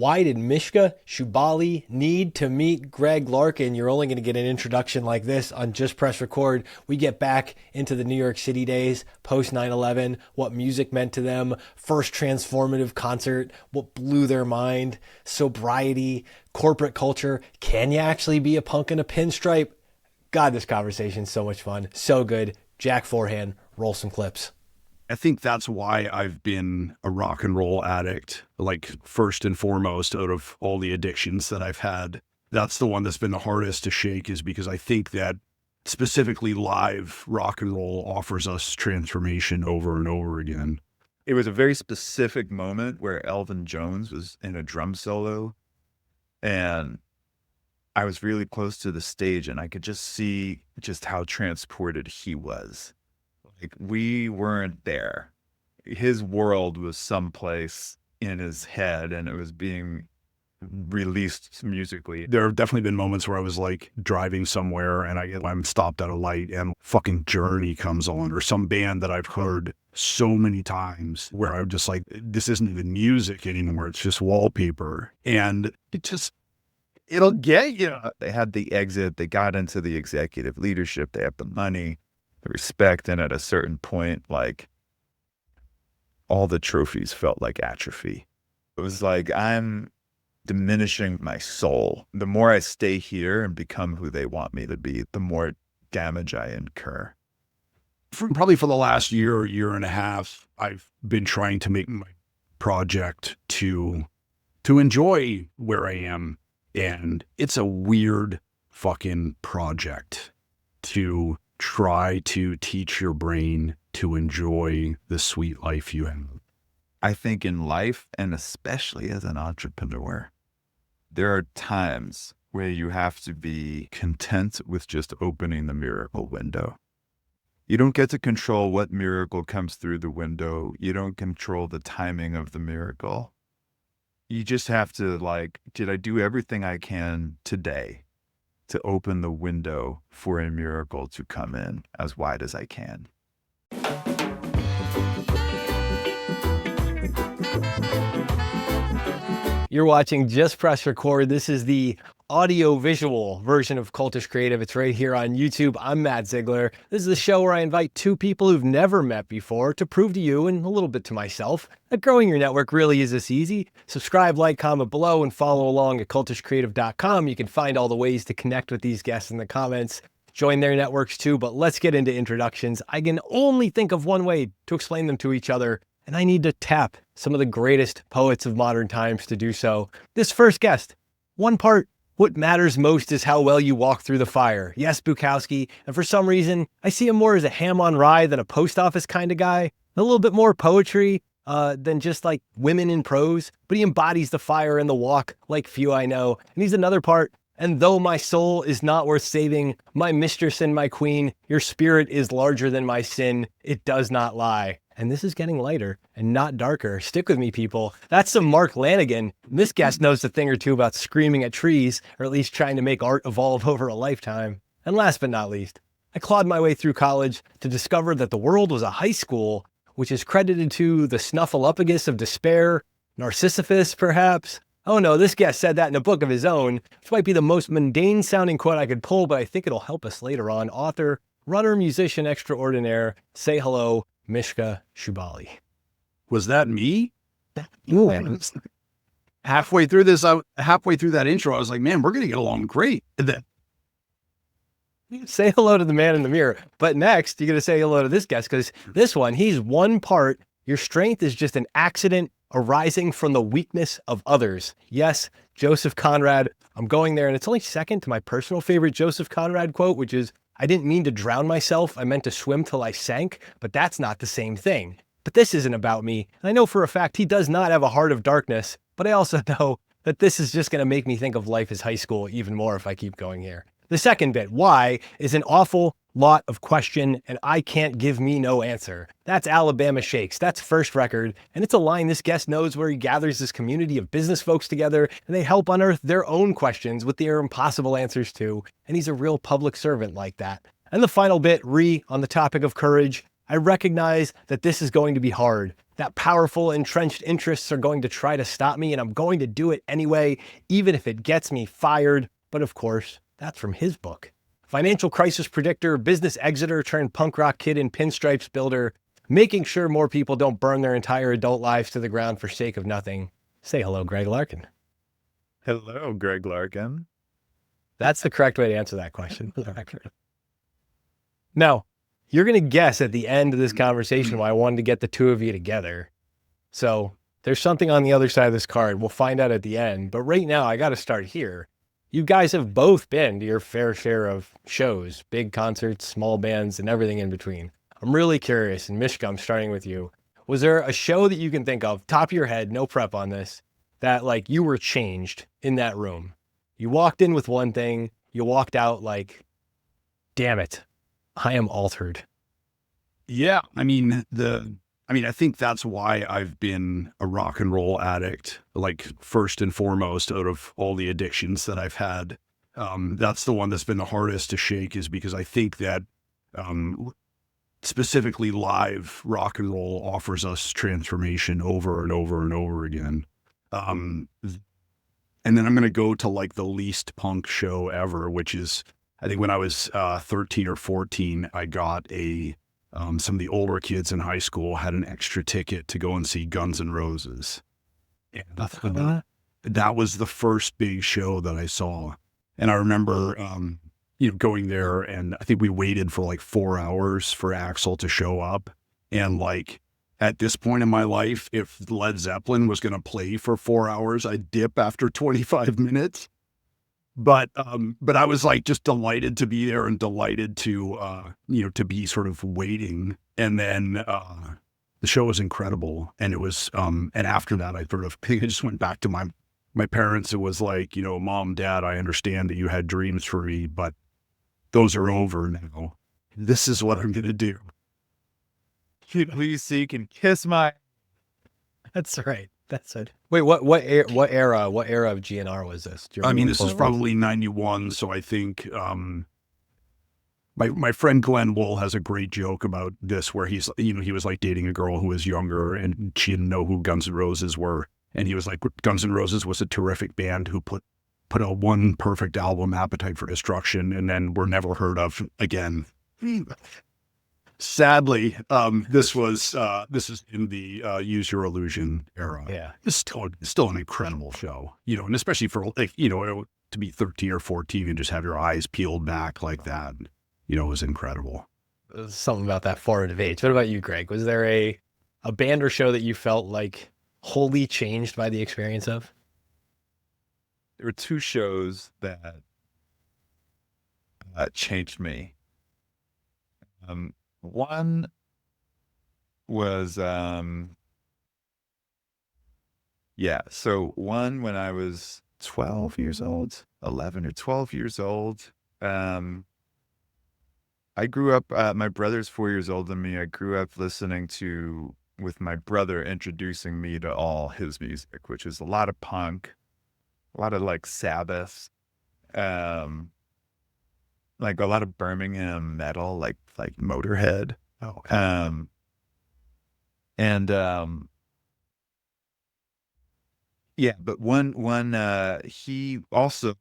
Why did Mishka Shubaly need to meet Greg Larkin? You're only going to get an introduction like this on Just Press Record. We get back into the New York City days, post 9/11, what music meant to them, first Transformative concert, what blew their mind, sobriety, corporate culture. Can you actually be a punk in a pinstripe? God, this conversation's so much fun. So good. Jack Forehand, roll some clips. I think that's why I've been a rock and roll addict, like first and foremost out of all the addictions that I've had. That's the one that's been the hardest to shake, is because I think that specifically live rock and roll offers us transformation over and over again. It was a very specific moment where Elvin Jones was in a drum solo, and I was really close to the stage, and I could just see just how transported he was. Like, we weren't there. His world was someplace in his head, and it was being released musically. There have definitely been moments where I was like driving somewhere and I'm stopped at a light and fucking Journey comes on, or some band that I've heard so many times, where I'm just like, this isn't even music anymore. It's just wallpaper. And it'll get you. They had the exit. They got into the executive leadership. They have the money, the respect. And at a certain point, like, all the trophies felt like atrophy. It was like, I'm diminishing my soul. The more I stay here and become who they want me to be, the more damage I incur. Probably for the last year and a half, I've been trying to make my project to enjoy where I am. And it's a weird fucking project to try to teach your brain to enjoy the sweet life you have. I think in life, and especially as an entrepreneur, there are times where you have to be content with just opening the miracle window. You don't get to control what miracle comes through the window. You don't control the timing of the miracle. You just have to, like, did I do everything I can today to open the window for a miracle to come in as wide as I can? You're watching Just Press Record. This is the audio-visual version of Cultish Creative. It's right here on YouTube. I'm Matt Zeigler. This is the show where I invite two people who've never met before to prove to you, and a little bit to myself, that growing your network really is this easy. Subscribe, like, comment below, and follow along at cultishcreative.com. You can find all the ways to connect with these guests in the comments. Join their networks too, but let's get into introductions. I can only think of one way to explain them to each other, and I need to tap some of the greatest poets of modern times to do so. This first guest, one part, what matters most is how well you walk through the fire. Yes, Bukowski, and for some reason, I see him more as a ham on rye than a post office kind of guy. A little bit more poetry than just like women in prose, but he embodies the fire and the walk like few I know. And he's another part. And though my soul is not worth saving, my mistress and my queen, your spirit is larger than my sin. It does not lie. And this is getting lighter and not darker. Stick with me, people. That's some Mark Lanegan. This guest knows a thing or two about screaming at trees, or at least trying to make art evolve over a lifetime. And last but not least, I clawed my way through college to discover that the world was a high school, which is credited to the snuffleupagus of despair, Narcissus, perhaps. Oh no, this guest said that in a book of his own, which might be the most mundane sounding quote I could pull, but I think it'll help us later on. Author, runner, musician extraordinaire, say hello, Mishka Shubaly. Was that me? Ooh. Halfway through that intro, I was like, man, we're going to get along great. And then, say hello to the man in the mirror. But next, you're going to say hello to this guest, because this one, he's one part. Your strength is just an accident arising from the weakness of others. Yes, Joseph Conrad. I'm going there, and it's only second to my personal favorite Joseph Conrad quote, which is, I didn't mean to drown myself. I meant to swim till I sank, but that's not the same thing. But this isn't about me. And I know for a fact he does not have a heart of darkness, but I also know that this is just going to make me think of life as high school even more if I keep going here. The second bit, why, is an awful lot of question, and I can't give me no answer. That's Alabama Shakes. That's first record, and it's a line this guest knows where he gathers this community of business folks together, and they help unearth their own questions with their impossible answers too, and he's a real public servant like that. And the final bit, on the topic of courage, I recognize that this is going to be hard, that powerful entrenched interests are going to try to stop me, and I'm going to do it anyway, even if it gets me fired. But of course, that's from his book. Financial crisis predictor, business exiter turned punk rock kid in Pinstripes builder, making sure more people don't burn their entire adult lives to the ground for sake of nothing. Say hello, Greg Larkin. Hello, Greg Larkin. That's the correct way to answer that question. Now, you're going to guess at the end of this conversation why I wanted to get the two of you together. So there's something on the other side of this card. We'll find out at the end. But right now, I got to start here. You guys have both been to your fair share of shows, big concerts, small bands, and everything in between. I'm really curious, and Mishka, I'm starting with you. Was there a show that you can think of, top of your head, no prep on this, that like you were changed in that room? You walked in with one thing, you walked out like, damn it, I am altered. Yeah. I think that's why I've been a rock and roll addict, like first and foremost out of all the addictions that I've had. That's the one that's been the hardest to shake, is because I think that specifically live rock and roll offers us transformation over and over and over again. And then I'm going to go to like the least punk show ever, which is, I think when I was 13 or 14, I got some of the older kids in high school had an extra ticket to go and see Guns N' Roses. And that was the first big show that I saw. And I remember, going there, and I think we waited for like 4 hours for Axl to show up. And like, at this point in my life, if Led Zeppelin was going to play for 4 hours, I'd dip after 25 minutes. But I was like just delighted to be there and delighted to to be sort of waiting. And then the show was incredible. And it was and after that I just went back to my parents. It was like, Mom, Dad, I understand that you had dreams for me, but those are over now. This is what I'm gonna do. Please seek and kiss my. That's right. That's it. Wait, what era of GNR was this? Do you remember This is probably 91. So I think my friend Glenn Wool has a great joke about this, where he's, he was like dating a girl who was younger and she didn't know who Guns N' Roses were. And he was like, Guns N' Roses was a terrific band who put out one perfect album, Appetite for Destruction, and then were never heard of again. Sadly, this is in the Use Your Illusion era. Yeah. It's still an incredible show, and especially for like, to be 13 or 14 and just have your eyes peeled back like that, it was incredible. There's something about that formative age. What about you, Greg? Was there a band or show that you felt like wholly changed by the experience of? There were two shows that changed me. One was, so one when I was 12 years old, 11 or 12 years old. I grew up, my brother's 4 years older than me. I grew up listening with my brother introducing me to all his music, which is a lot of punk, a lot of like Sabbath, like a lot of Birmingham metal, like Motorhead. Oh, okay. But he also,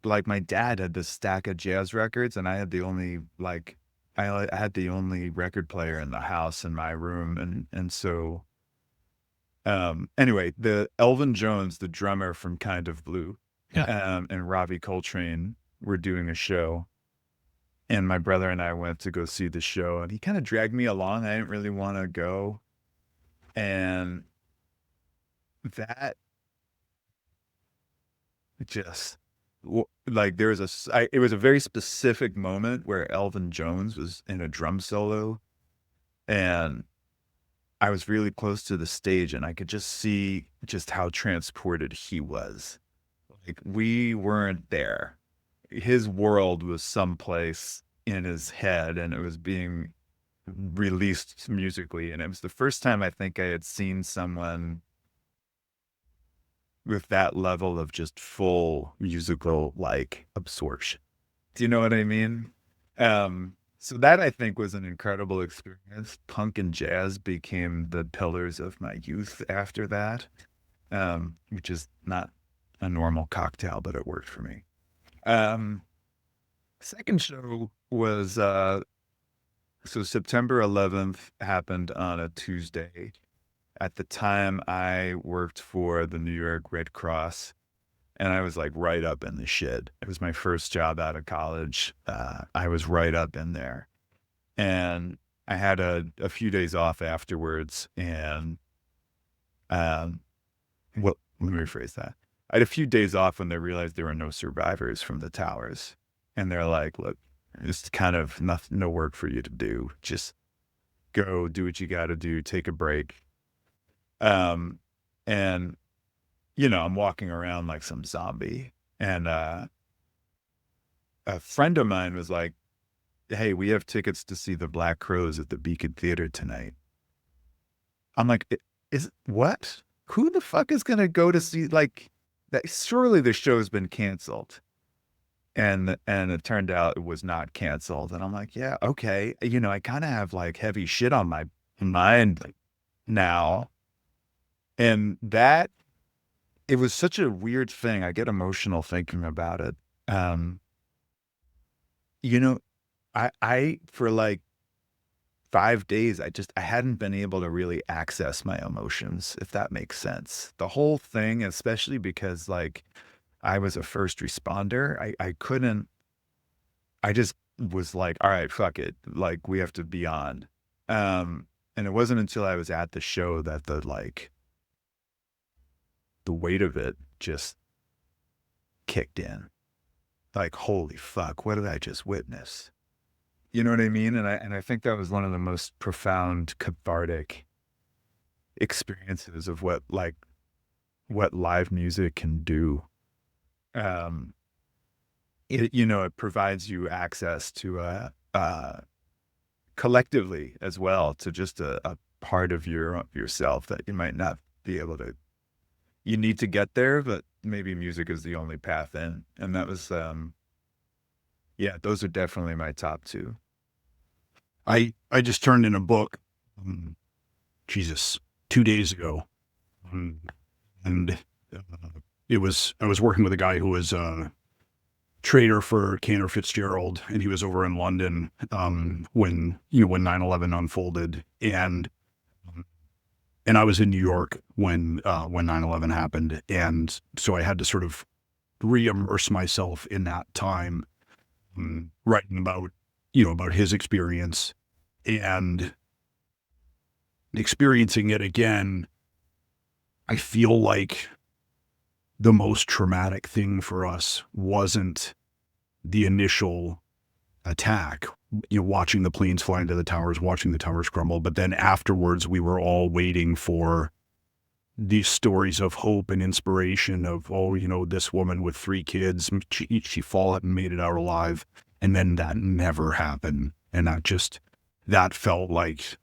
like, my dad had this stack of jazz records, and I had the only record player in the house in my room, and so anyway, the Elvin Jones, the drummer from Kind of Blue, and Ravi Coltrane were doing a show. And my brother and I went to go see the show, and he kind of dragged me along. I didn't really want to go. And that just, like, it was a very specific moment where Elvin Jones was in a drum solo, and I was really close to the stage, and I could just see just how transported he was. Like, we weren't there. His world was someplace in his head, and it was being released musically. And it was the first time I think I had seen someone with that level of just full musical like absorption. Do you know what I mean? So that I think was an incredible experience. Punk and jazz became the pillars of my youth after that, which is not a normal cocktail, but it worked for me. Second show was so September 11th happened on a Tuesday. At the time, I worked for the New York Red Cross, and I was like right up in the shit. It was my first job out of college. I was right up in there. And I had a few days off afterwards. And, well, let me rephrase that. I had a few days off when they realized there were no survivors from the towers. And they're like, look, it's kind of no work for you to do. Just go do what you got to do, take a break. And, I'm walking around like some zombie. And a friend of mine was like, hey, we have tickets to see the Black Crowes at the Beacon Theater tonight. I'm like, what? Who the fuck is going to go to see like that? Surely the show's been canceled. And it turned out it was not canceled. And I'm like, yeah, okay. I kind of have like heavy shit on my mind now. And that, it was such a weird thing. I get emotional thinking about it. I for like 5 days, I hadn't been able to really access my emotions, if that makes sense. The whole thing, especially because like I was a first responder, I just was like, all right, fuck it. Like we have to be on. And it wasn't until I was at the show that the weight of it just kicked in. Like, holy fuck, what did I just witness? You know what I mean? And I think that was one of the most profound cathartic experiences of what live music can do. It provides you access to collectively as well, to just a part of yourself that you might not be able to. You need to get there, but maybe music is the only path in. And that was, those are definitely my top two. I just turned in a book, 2 days ago. And I was working with a guy who was a trader for Cantor Fitzgerald, and he was over in London when 9/11 unfolded, and I was in New York when 9/11 happened, and so I had to sort of re-immerse myself in that time, writing about his experience and experiencing it again. I feel like the most traumatic thing for us wasn't the initial attack, watching the planes fly into the towers, watching the towers crumble. But then afterwards, we were all waiting for these stories of hope and inspiration of, this woman with 3 kids, she fought and made it out alive. And then that never happened. And that felt like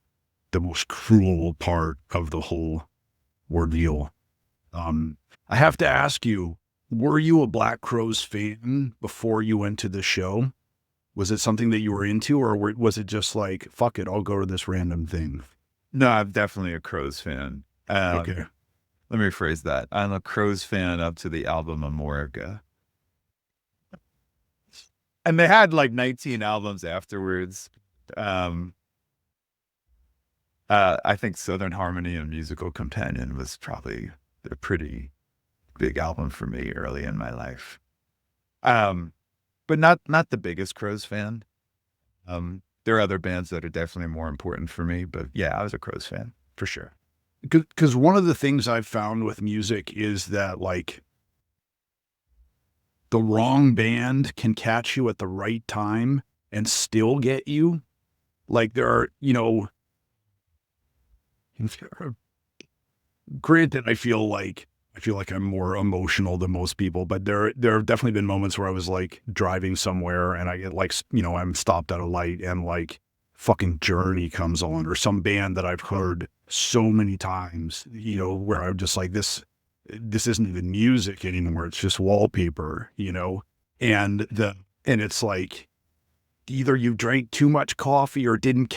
the most cruel part of the whole ordeal. I have to ask you, were you a Black Crowes fan before you went to the show? Was it something that you were into, or was it just like, fuck it, I'll go to this random thing? No, I'm definitely a Crowes fan. Okay. Let me rephrase that. I'm a Crowes fan up to the album Amorica. And they had like 19 albums afterwards. I think Southern Harmony and Musical Companion was probably a pretty big album for me early in my life. But not the biggest Crowes fan. There are other bands that are definitely more important for me, but yeah, I was a Crowes fan for sure. Because one of the things I've found with music is that like the wrong band can catch you at the right time and still get you. Like there are, granted, I feel like I'm more emotional than most people, but there have definitely been moments where I was like driving somewhere and I get like, I'm stopped at a light and like fucking Journey comes on, or some band that I've heard so many times, where I'm just like, this isn't even music anymore. It's just wallpaper, and it's like, either you drank too much coffee or didn't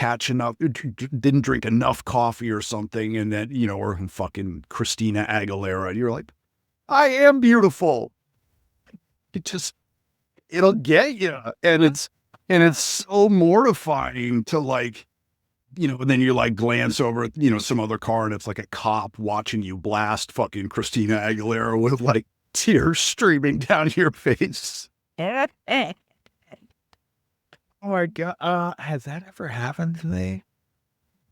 drink enough coffee or something. And then, or fucking Christina Aguilera. And you're like, I am beautiful. It'll get you. And it's so mortifying to like, and then you like glance over at, some other car and it's like a cop watching you blast fucking Christina Aguilera with like tears streaming down your face. Oh my God. Has that ever happened to me?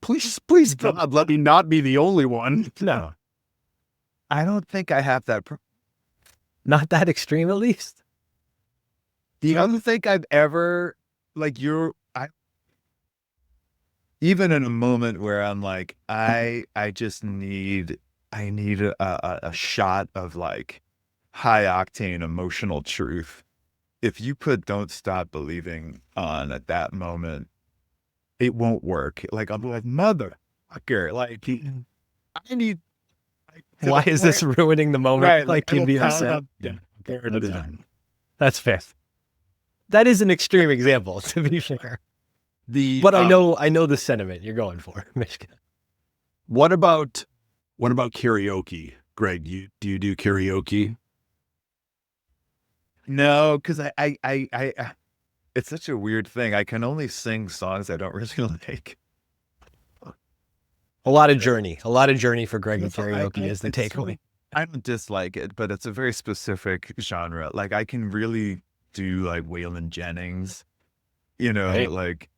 Please, God, let me not be the only one. No. I don't think I have that. Not that extreme, at least. I don't think I've ever, even in a moment where I'm like, I need a shot of like high octane emotional truth. If you put Don't Stop Believing on at that moment, it won't work. Like, I'm like, motherfucker, like, I need. Why is this ruining the moment? Right, Like, you'd be upset. Yeah. That's fair. That is an extreme example, to be fair. But I know the sentiment you're going for, Mishka. What about karaoke, Greg? Do you do karaoke? No, because I it's such a weird thing. I can only sing songs I don't really like. A lot of journey for Greg and karaoke is the takeaway. I don't dislike it, but it's a very specific genre. Like, I can really do like Waylon Jennings, Right. like,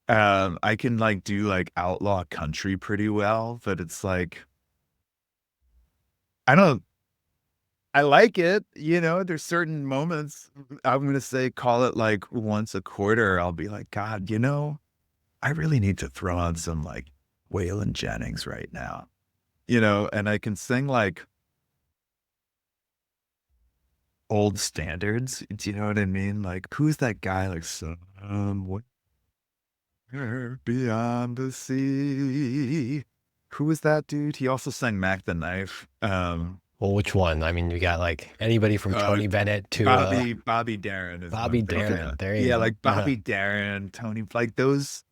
I can like do like outlaw country pretty well, but it's like, I like it, there's certain moments, I'm going to say, call it like once a quarter. I'll be like, God, I really need to throw on some like Waylon Jennings right now, and I can sing like old standards. Do you know what I mean? Like, who's that guy? Like, somewhere beyond the sea. Who was that dude? He also sang Mac the Knife. Well, which one? I mean, you got like anybody from Tony Bennett to Bobby Darin. Is Bobby one thing. Darin. There you go. Like Bobby Darin, Tony, like those.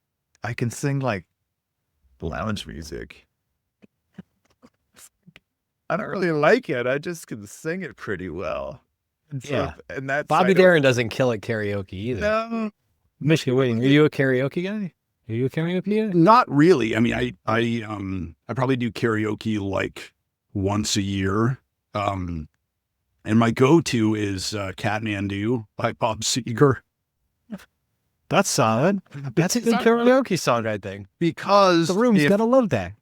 I can sing like lounge music. I don't really like it. I just can sing it pretty well. And and that's Bobby Darin doesn't kill at karaoke either. No. Michigan, wait, are you a karaoke guy? Are you a karaoke guy? Not really. I mean, I probably do karaoke like once a year. And my go-to is Kathmandu by Bob Seger. That's solid. That's a good karaoke song, I think. Because The room's gotta love that.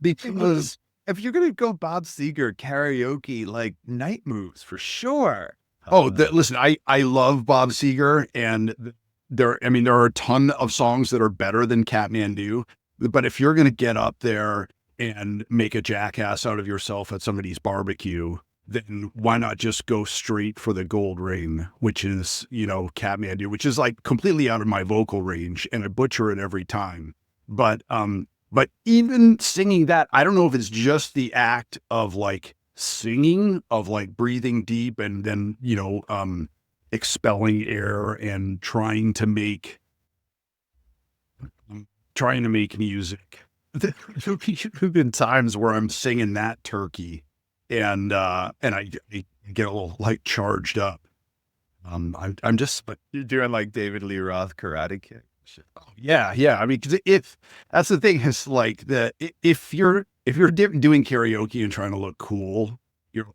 because If you're gonna go Bob Seger karaoke, like Night Moves for sure. listen, I love Bob Seger, and there are a ton of songs that are better than Kathmandu. But if you're gonna get up there and make a jackass out of yourself at somebody's barbecue, then why not just go straight for the gold ring, which is, Kathmandu, which is like completely out of my vocal range, and I butcher it every time. But even singing that, I don't know if it's just the act of like singing, of like breathing deep and then, expelling air and trying to make music. There've been times where I'm singing that turkey and I get a little like charged up. I'm just like, You're doing like David Lee Roth Karate Kid. yeah. I mean, 'cause if that's the thing, is like if you're doing karaoke and trying to look cool,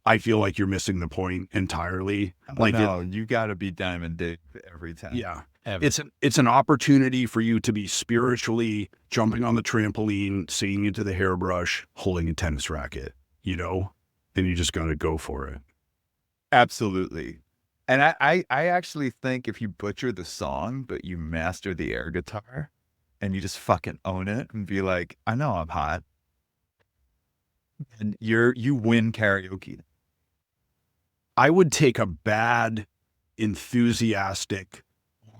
I feel like you're missing the point entirely. Like, no, you got to be Diamond Dave every time. yeah, Ever. it's an opportunity for you to be spiritually jumping on the trampoline, singing into the hairbrush, holding a tennis racket. Then you just got to go for it. Absolutely. And I actually think if you butcher the song, but you master the air guitar and you just fucking own it and be like, I know I'm hot. And you win karaoke. I would take a bad, enthusiastic,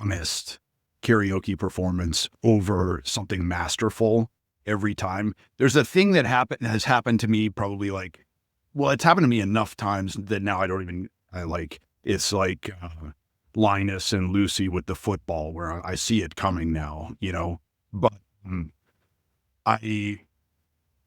honest karaoke performance over something masterful every time. There's a thing that has happened to me probably it's happened to me enough times that now I don't even, it's like Linus and Lucy with the football, where I see it coming now, but I,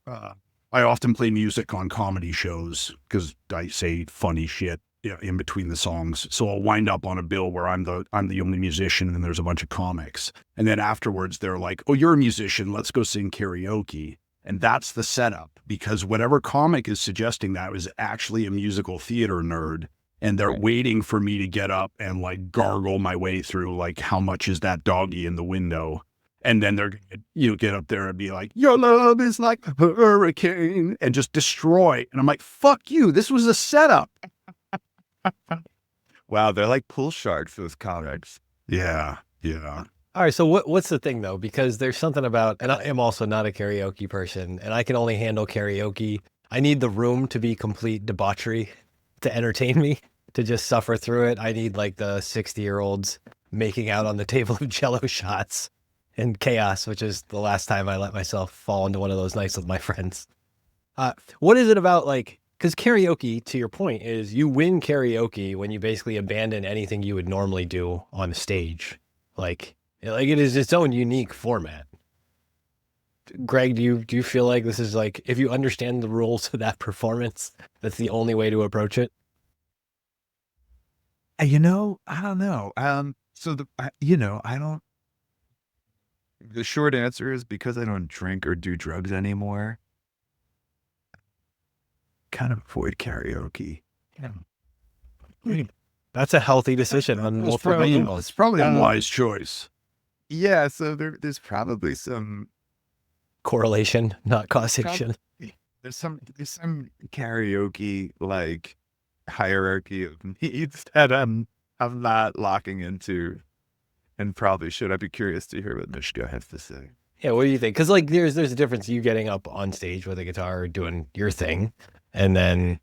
I often play music on comedy shows because I say funny shit in between the songs. So I'll wind up on a bill where I'm the only musician and there's a bunch of comics. And then afterwards they're like, "Oh, you're a musician. Let's go sing karaoke." And that's the setup, because whatever comic is suggesting that is actually a musical theater nerd. And they're waiting for me to get up and like gargle my way through, like, how much is that doggy in the window? And then they're going to get up there and be like, "Your love is like a hurricane," and just destroy. And I'm like, fuck you. This was a setup. Wow, they're like pool sharks, those comics. Yeah. Yeah. All right, so what's the thing though? Because there's something about, and I am also not a karaoke person, and I can only handle karaoke. I need the room to be complete debauchery to entertain me, to just suffer through it. I need like the 60-year-olds making out on the table of Jello shots and chaos, which is the last time I let myself fall into one of those nights with my friends. What is it about, like, because karaoke, to your point, is you win karaoke when you basically abandon anything you would normally do on stage. Like it is its own unique format. Greg, do you feel like this is like, if you understand the rules of that performance, that's the only way to approach it? I don't know. I don't. The short answer is, because I don't drink or do drugs anymore, kind of avoid karaoke. That's a healthy decision on multiple levels. It's probably a wise choice. Yeah, so there's probably some Correlation, not causation. there's some karaoke like hierarchy of needs that I'm not locking into, and probably should. I'd be curious to hear what Mishka has to say. Yeah, what do you think? Because like there's a difference, you getting up on stage with a guitar doing your thing, and then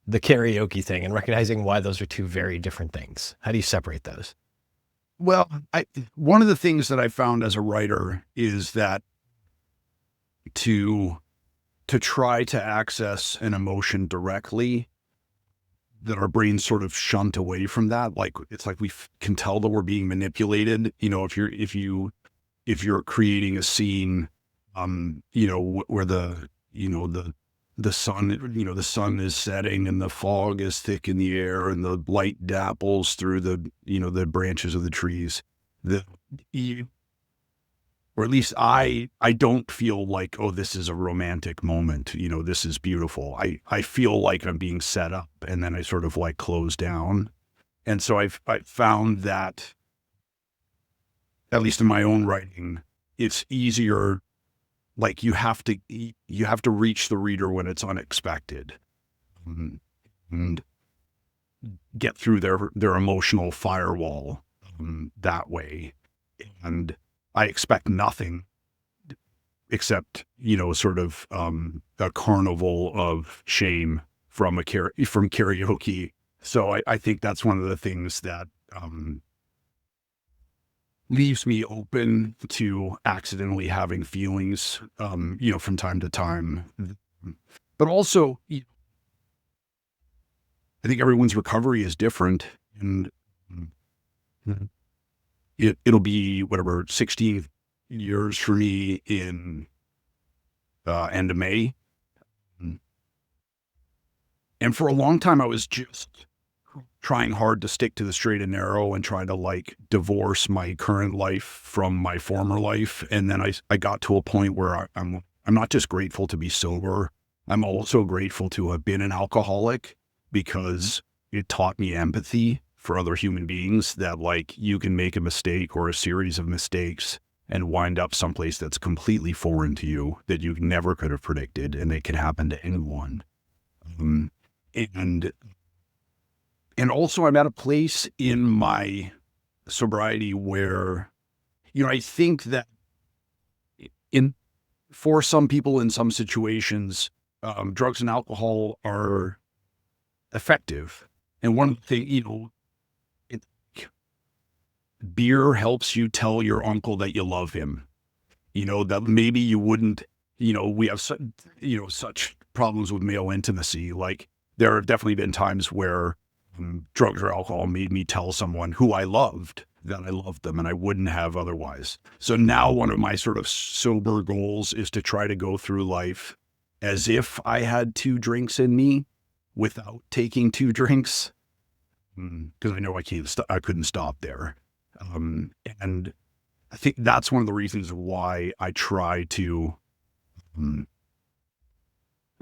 the karaoke thing, and recognizing why those are two very different things. How do you separate those? Well, one of the things that I found as a writer is that to try to access an emotion directly, that our brains sort of shunt away from that. Like, it's like we can tell that we're being manipulated. If you're creating a scene, where the sun is setting and the fog is thick in the air and the light dapples through the branches of the trees, or at least I don't feel like, oh, this is a romantic moment. This is beautiful. I feel like I'm being set up, and then I sort of like close down. And so I found that, at least in my own writing, it's easier. Like, you have to reach the reader when it's unexpected, and get through their emotional firewall that way. And I expect nothing except, sort of a carnival of shame from karaoke. So I think that's one of the things that leaves me open to accidentally having feelings, from time to time. But also, I think everyone's recovery is different, and it'll be whatever 16 years for me in end of May. And for a long time, I was just trying hard to stick to the straight and narrow and trying to like divorce my current life from my former life. And then I got to a point where I'm not just grateful to be sober. I'm also grateful to have been an alcoholic, because it taught me empathy for other human beings, that like you can make a mistake or a series of mistakes and wind up someplace that's completely foreign to you, that you never could have predicted, and it can happen to anyone. And also, I'm at a place in my sobriety where, I think that for some people in some situations, drugs and alcohol are effective. And one of the things, beer helps you tell your uncle that you love him, that maybe you wouldn't, we have, such problems with male intimacy. Like, there have definitely been times where drugs or alcohol made me tell someone who I loved that I loved them and I wouldn't have otherwise. So now one of my sort of sober goals is to try to go through life as if I had 2 drinks in me without taking 2 drinks. Because I know I couldn't stop there. And I think that's one of the reasons why I try to,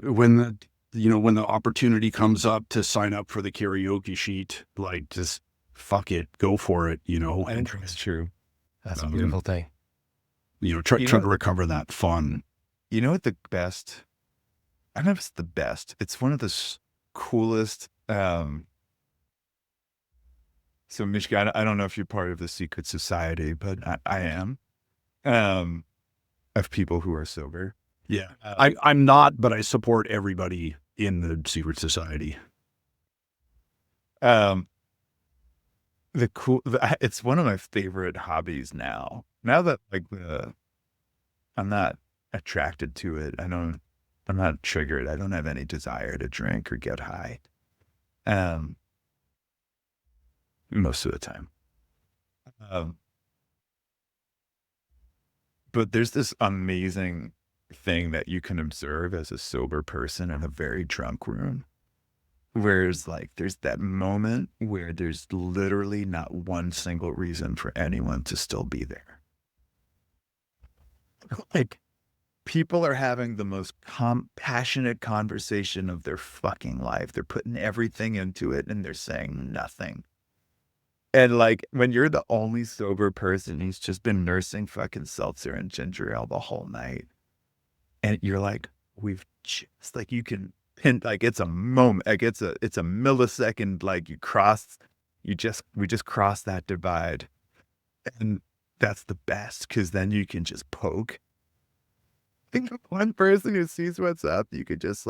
when the opportunity comes up to sign up for the karaoke sheet, like just fuck it, go for it, and That's true. That's a beautiful thing. try to recover that fun. You know what the best, I don't know if it's the best, it's one of the coolest, so Mishka, I don't know if you're part of the secret society, but I am, of people who are sober. Yeah. I'm not, but I support everybody in the secret society. It's one of my favorite hobbies now. Now that I'm not attracted to it. I'm not triggered. I don't have any desire to drink or get high. Most of the time. But there's this amazing thing that you can observe as a sober person in a very drunk room. Whereas there's that moment where there's literally not one single reason for anyone to still be there. People are having the most passionate conversation of their fucking life. They're putting everything into it and they're saying nothing. And when you're the only sober person who's just been nursing fucking seltzer and ginger ale the whole night, and you're we've just you can pin, it's a moment, it's a millisecond, we just crossed that divide, and that's the best because then you can just poke. I think one person who sees what's up, you could just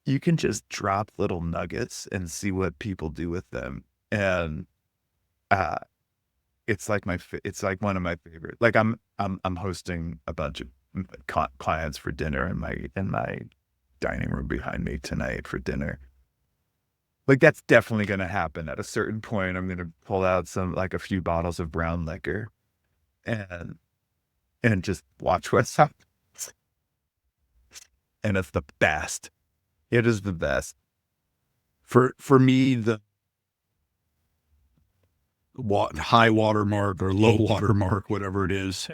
you can just drop little nuggets and see what people do with them, and it's it's one of my favorite. I'm hosting a bunch of clients for dinner in my dining room behind me tonight for dinner. That's definitely going to happen at a certain point. I'm going to pull out a few bottles of brown liquor and just watch what's up. And it's the best. It is the best. For me, the high water mark or low water mark, whatever it is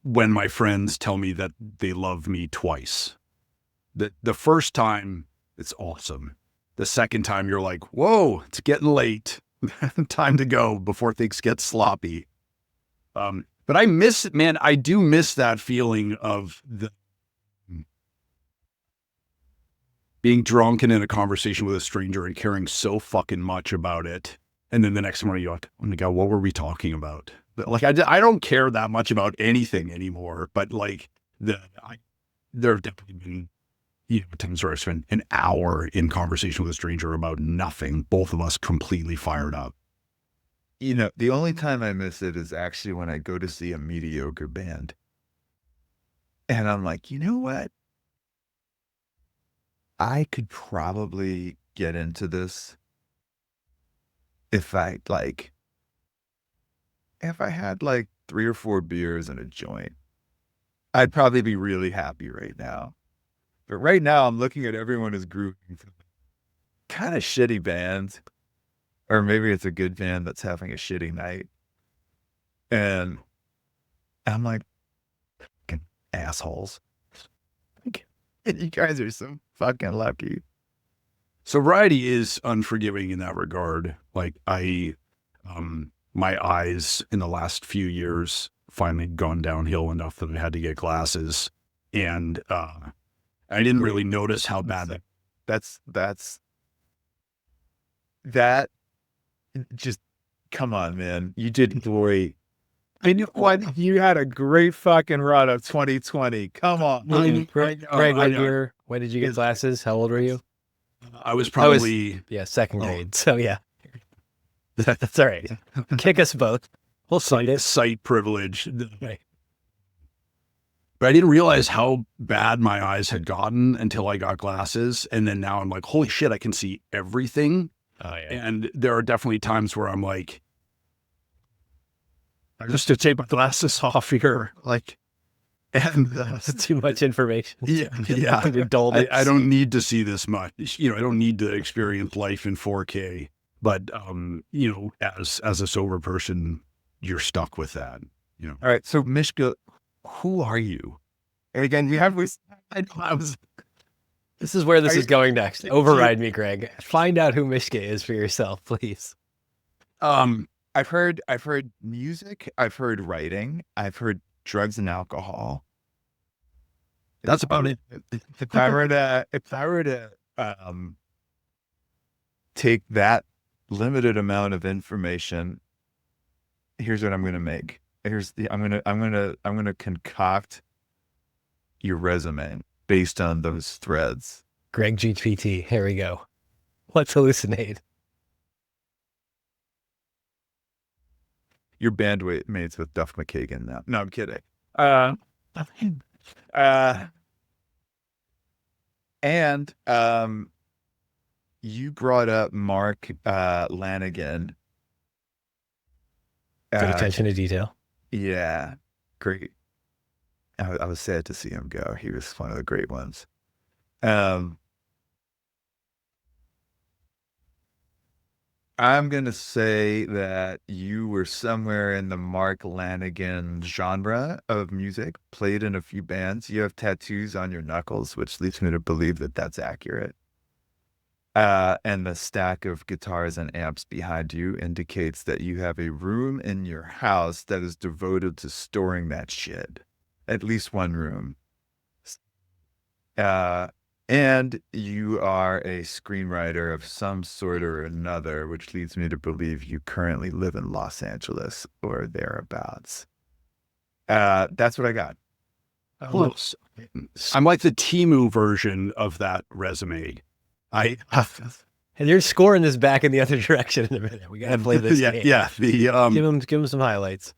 when my friends tell me that they love me twice. The first time, it's awesome. The second time, you're like, whoa, it's getting late. Time to go before things get sloppy. But I miss it, man. I do miss that feeling of being drunk and in a conversation with a stranger and caring so fucking much about it. And then the next morning you're like, oh my God, what were we talking about? But I don't care that much about anything anymore, but there have definitely been, times where I spent an hour in conversation with a stranger about nothing, both of us completely fired up. The only time I miss it is actually when I go to see a mediocre band. And I'm like, you know what? I could probably get into this if I had 3 or 4 beers and a joint. I'd probably be really happy right now. But right now I'm looking at everyone as grouping kind of shitty bands. Or maybe it's a good band that's having a shitty night. And I'm like, fucking assholes. You guys are so fucking lucky. Sobriety is unforgiving in that regard. My eyes in the last few years finally gone downhill enough that I had to get glasses. And I didn't really notice how bad that just, come on, man. You did great. I knew what you had a great fucking run of 2020. Come on. Greg, when did you get glasses? How old were you? I was probably second grade. So yeah, that's all right. Kick us both. We'll cite it. Sight privilege. Right. But I didn't realize how bad my eyes had gotten until I got glasses. And then now I'm like, holy shit, I can see everything. Oh yeah. And there are definitely times where I'm like, I just to take my glasses off here. Like, and Too much information. yeah, I don't need to see this much. I don't need to experience life in 4K. But, as a sober person, you're stuck with that, All right. So Mishka, who are you? And again, This is where this is going next. Override me, Greg. Find out who Mishka is for yourself, please. I've heard music. I've heard writing. I've heard drugs and alcohol. That's about it. If I were to take that limited amount of information, here's what I'm going to make. I'm going to concoct your resume based on those threads. Greg GPT. Here we go. Let's hallucinate. Your bandmates with Duff McKagan now. No, I'm kidding. And you brought up Mark Lanegan. Good attention to detail. Yeah, great. I was sad to see him go. He was one of the great ones. I'm going to say that you were somewhere in the Mark Lanegan genre of music, played in a few bands. You have tattoos on your knuckles, which leads me to believe that that's accurate. And the stack of guitars and amps behind you indicates that you have a room in your house that is devoted to storing that shit. At least one room. And you are a screenwriter of some sort or another, which leads me to believe you currently live in Los Angeles or thereabouts. That's what I got. Close. I'm like the Timu version of that resume. And you're scoring this back in the other direction in a minute. We got to play this game. Yeah. Give him some highlights.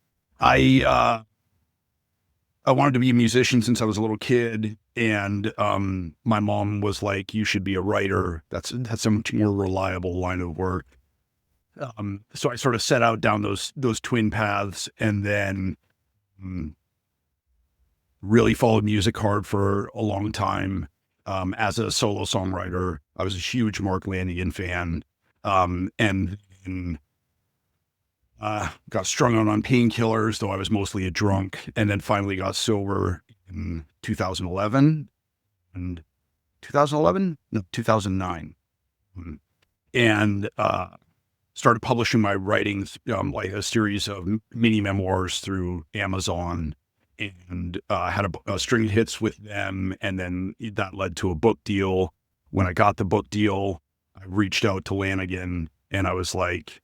I wanted to be a musician since I was a little kid, and my mom was like, "You should be a writer. That's a much more reliable line of work." So I sort of set out down those twin paths, and then really followed music hard for a long time. As a solo songwriter, I was a huge Mark Lanegan fan, and then got strung out on painkillers, though I was mostly a drunk, and then finally got sober in 2011 and 2009, and started publishing my writings, like a series of mini memoirs through Amazon, and had a string of hits with them, and then that led to a book deal. When I got the book deal, I reached out to Lanegan, and I was like,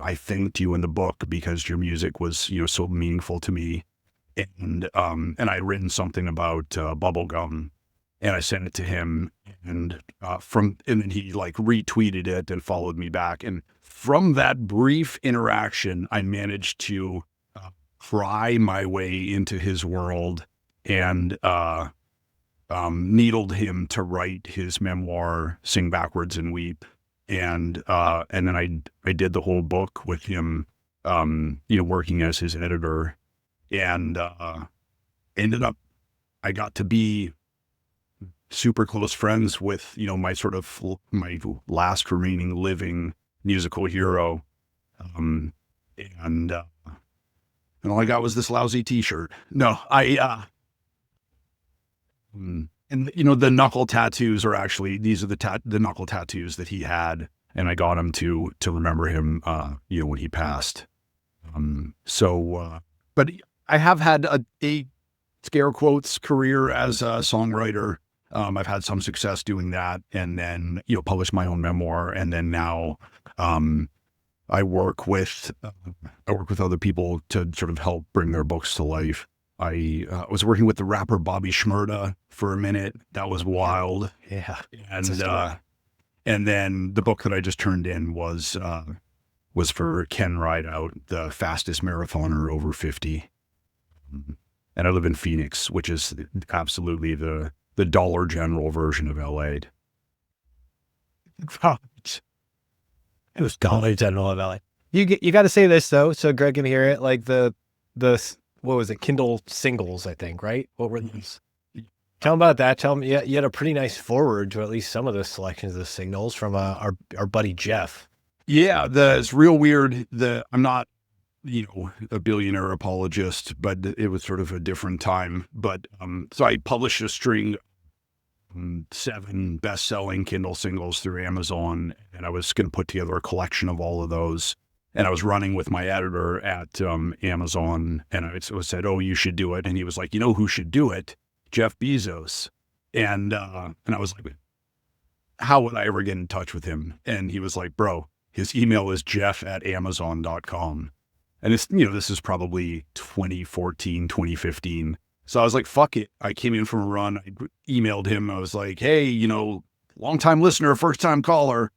I thanked you in the book because your music was, so meaningful to me. And I'd written something about bubblegum, and I sent it to him, and then he like retweeted it and followed me back. And from that brief interaction, I managed to pry my way into his world and needled him to write his memoir, Sing Backwards and Weep. And then I did the whole book with him, working as his editor, and ended up, I got to be super close friends with, my last remaining living musical hero. And all I got was this lousy t-shirt. No, and the knuckle tattoos are actually, these are the knuckle tattoos that he had, and I got him to remember him, when he passed. But I have had a scare quotes career as a songwriter. I've had some success doing that, and then published my own memoir, and then now I work with other people to sort of help bring their books to life. I was working with the rapper Bobby Shmurda for a minute. That was wild. Yeah. And then the book that I just turned in was for Ken Rideout, the fastest marathoner over 50. And I live in Phoenix, which is absolutely the Dollar General version of LA. It was Dollar General of LA. You got to say this though, so Greg can hear it. Like the what was it? Kindle singles, I think, right? What were these? Tell them about that. Tell them you had a pretty nice forward to at least some of the selections of the signals from our buddy Jeff. Yeah, it's real weird. I'm not, a billionaire apologist, but it was sort of a different time. But so I published a string, 7 best-selling Kindle singles through Amazon, and I was going to put together a collection of all of those. And I was running with my editor at Amazon, and I said, "Oh, you should do it." And he was like, "You know who should do it? Jeff Bezos." And I was like, "How would I ever get in touch with him?" And he was like, "Bro, his email is jeff@amazon.com." And it's, this is probably 2014, 2015. So I was like, fuck it. I came in from a run. I emailed him. I was like, "Hey, long-time listener, first-time caller."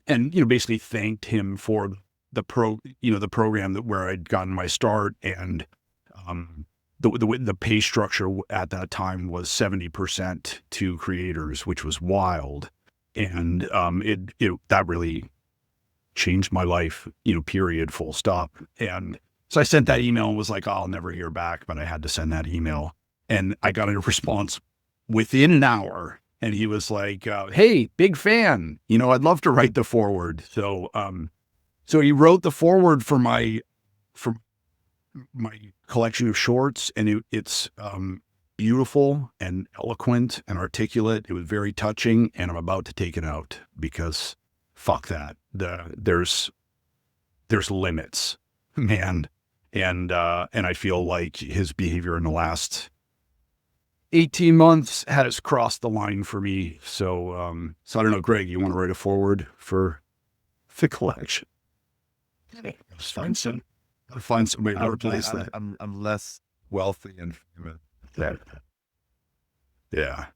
And, basically thanked him for the program where I'd gotten my start. And the pay structure at that time was 70% to creators, which was wild. And that really changed my life, period, full stop. And so I sent that email and was like, "Oh, I'll never hear back," but I had to send that email. And I got a response within an hour. And he was like, "Hey, big fan. I'd love to write the foreword." So he wrote the foreword for my collection of shorts, and it's beautiful and eloquent and articulate. It was very touching, and I'm about to take it out because fuck that. There's limits, man. And I feel like his behavior in the last 18 months has crossed the line for me. So I don't know, Greg, you want to write a foreword for the collection? Find somebody to replace that. I'm less wealthy and famous. Yeah.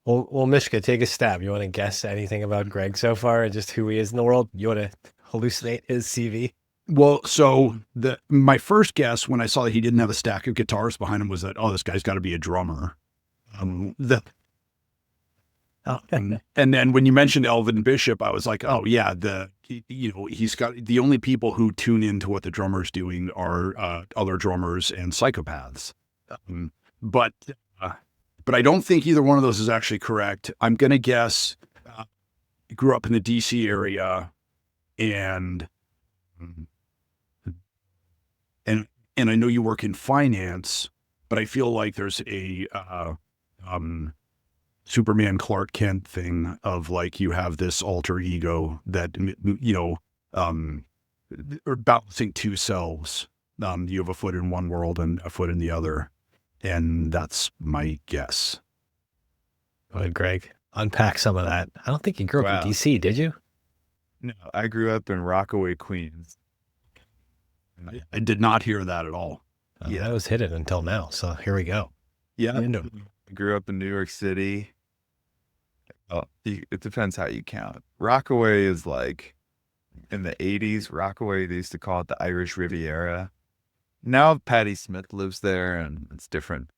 Well, Mishka, take a stab. You want to guess anything about Greg so far and just who he is in the world? You want to hallucinate his CV? Well, so my first guess when I saw that he didn't have a stack of guitars behind him was that, oh, this guy's got to be a drummer. And then when you mentioned Elvin Bishop, I was like, oh yeah, he's got the only people who tune into what the drummer's doing are other drummers and psychopaths. But I don't think either one of those is actually correct. I'm going to guess he grew up in the DC area and I know you work in finance, but I feel like there's a Superman Clark Kent thing of like you have this alter ego that or balancing two selves. You have a foot in one world and a foot in the other, and that's my guess. Go ahead, Greg. Unpack some of that. I don't think you grew up in DC, did you? No, I grew up in Rockaway, Queens. I did not hear that at all. Yeah, that was hidden until now. So here we go. Yeah, I grew up in New York City. It depends how you count. Rockaway is like in the 80s. Rockaway, they used to call it the Irish Riviera. Now Patti Smith lives there, and it's different.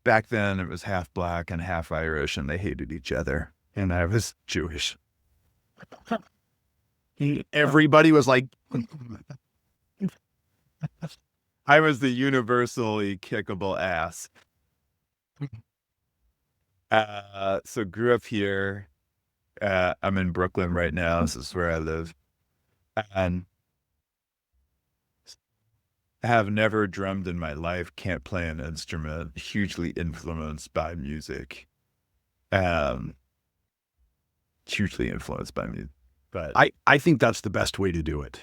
Back then, it was half black and half Irish, and they hated each other. And I was Jewish. Everybody was like, I was the universally kickable ass. So grew up here. I'm in Brooklyn right now. This is where I live. And I have never drummed in my life, can't play an instrument, hugely influenced by music. Hugely influenced by music. But I think that's the best way to do it.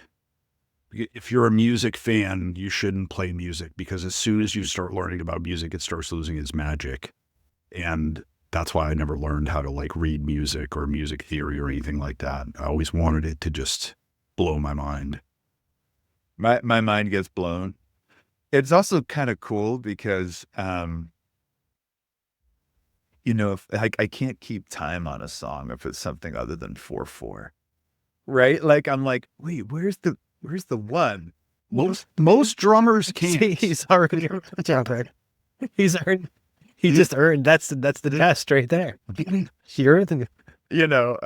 If you're a music fan, you shouldn't play music because as soon as you start learning about music, it starts losing its magic. And that's why I never learned how to like read music or music theory or anything like that. I always wanted it to just blow my mind. My mind gets blown. It's also kind of cool because, if I can't keep time on a song if it's something other than 4/4, right? Like I'm like, wait, where's the one? Most drummers can't. See, he's already he's earned. He just earned. That's the test right there. You're the You know,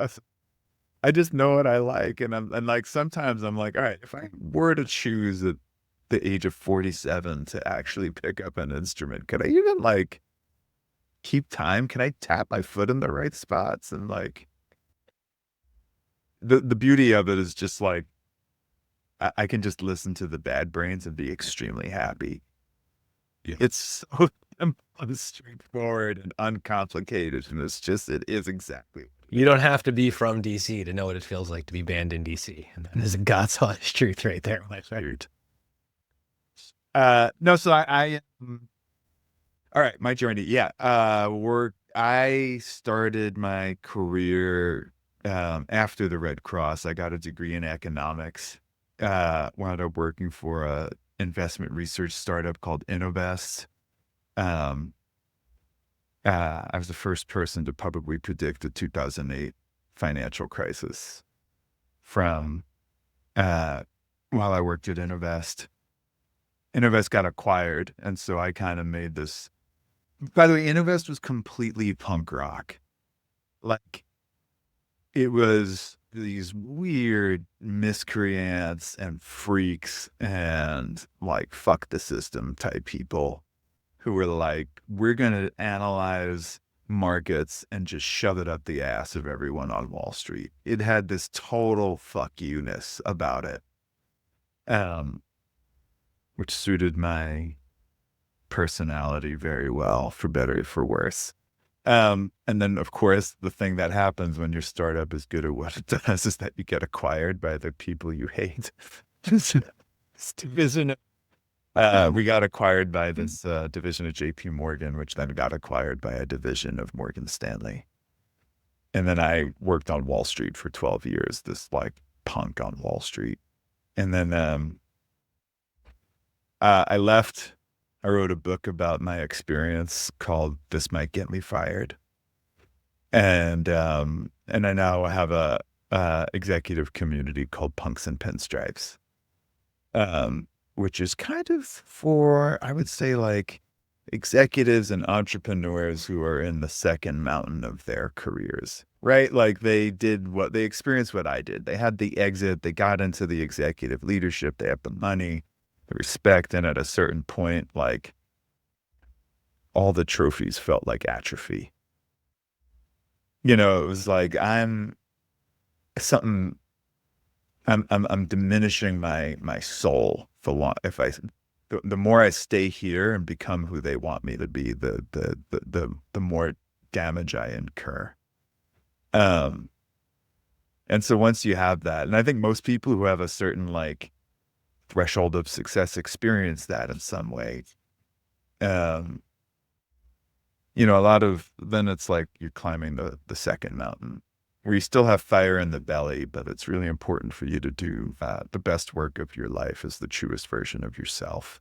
I just know what I like, and like sometimes I'm like, all right, if I were to choose at the age of 47 to actually pick up an instrument, could I even like keep time? Can I tap my foot in the right spots? And like the beauty of it is just like I can just listen to the Bad Brains and be extremely happy. Yeah. It's so straightforward and uncomplicated, and it is exactly. You don't have to be from DC to know what it feels like to be banned in DC. And that is a God's honest truth right there. No, so I all right, my journey. Yeah. I started my career after the Red Cross. I got a degree in economics. Wound up working for a investment research startup called Innovest. I was the first person to publicly predict the 2008 financial crisis from while I worked at Innovest. Innovest got acquired, and so I kind of made this. By the way, Innovest was completely punk rock. Like, it was these weird miscreants and freaks and like fuck the system type people who were like, we're going to analyze markets and just shove it up the ass of everyone on Wall Street. It had this total fuck you-ness about it, which suited my personality very well, for better or for worse. And then, of course, the thing that happens when your startup is good at what it does is that you get acquired by the people you hate. This division. We got acquired by this division of JP Morgan, which then got acquired by a division of Morgan Stanley. And then I worked on Wall Street for 12 years, this like punk on Wall Street. And then I left. I wrote a book about my experience called This Might Get Me Fired. And I now have a executive community called Punks and Pinstripes, which is kind of for, I would say, like executives and entrepreneurs who are in the second mountain of their careers, right? Like they experienced what I did. They had the exit, they got into the executive leadership, they have the money, the respect, and at a certain point, like all the trophies felt like atrophy. You know, it was like I'm diminishing my soul for long. If the more I stay here and become who they want me to be, the more damage I incur. And so once you have that, and I think most people who have a certain like threshold of success experience that in some way. You know, a lot of, then it's like you're climbing the second mountain where you still have fire in the belly, but it's really important for you to do the best work of your life as the truest version of yourself.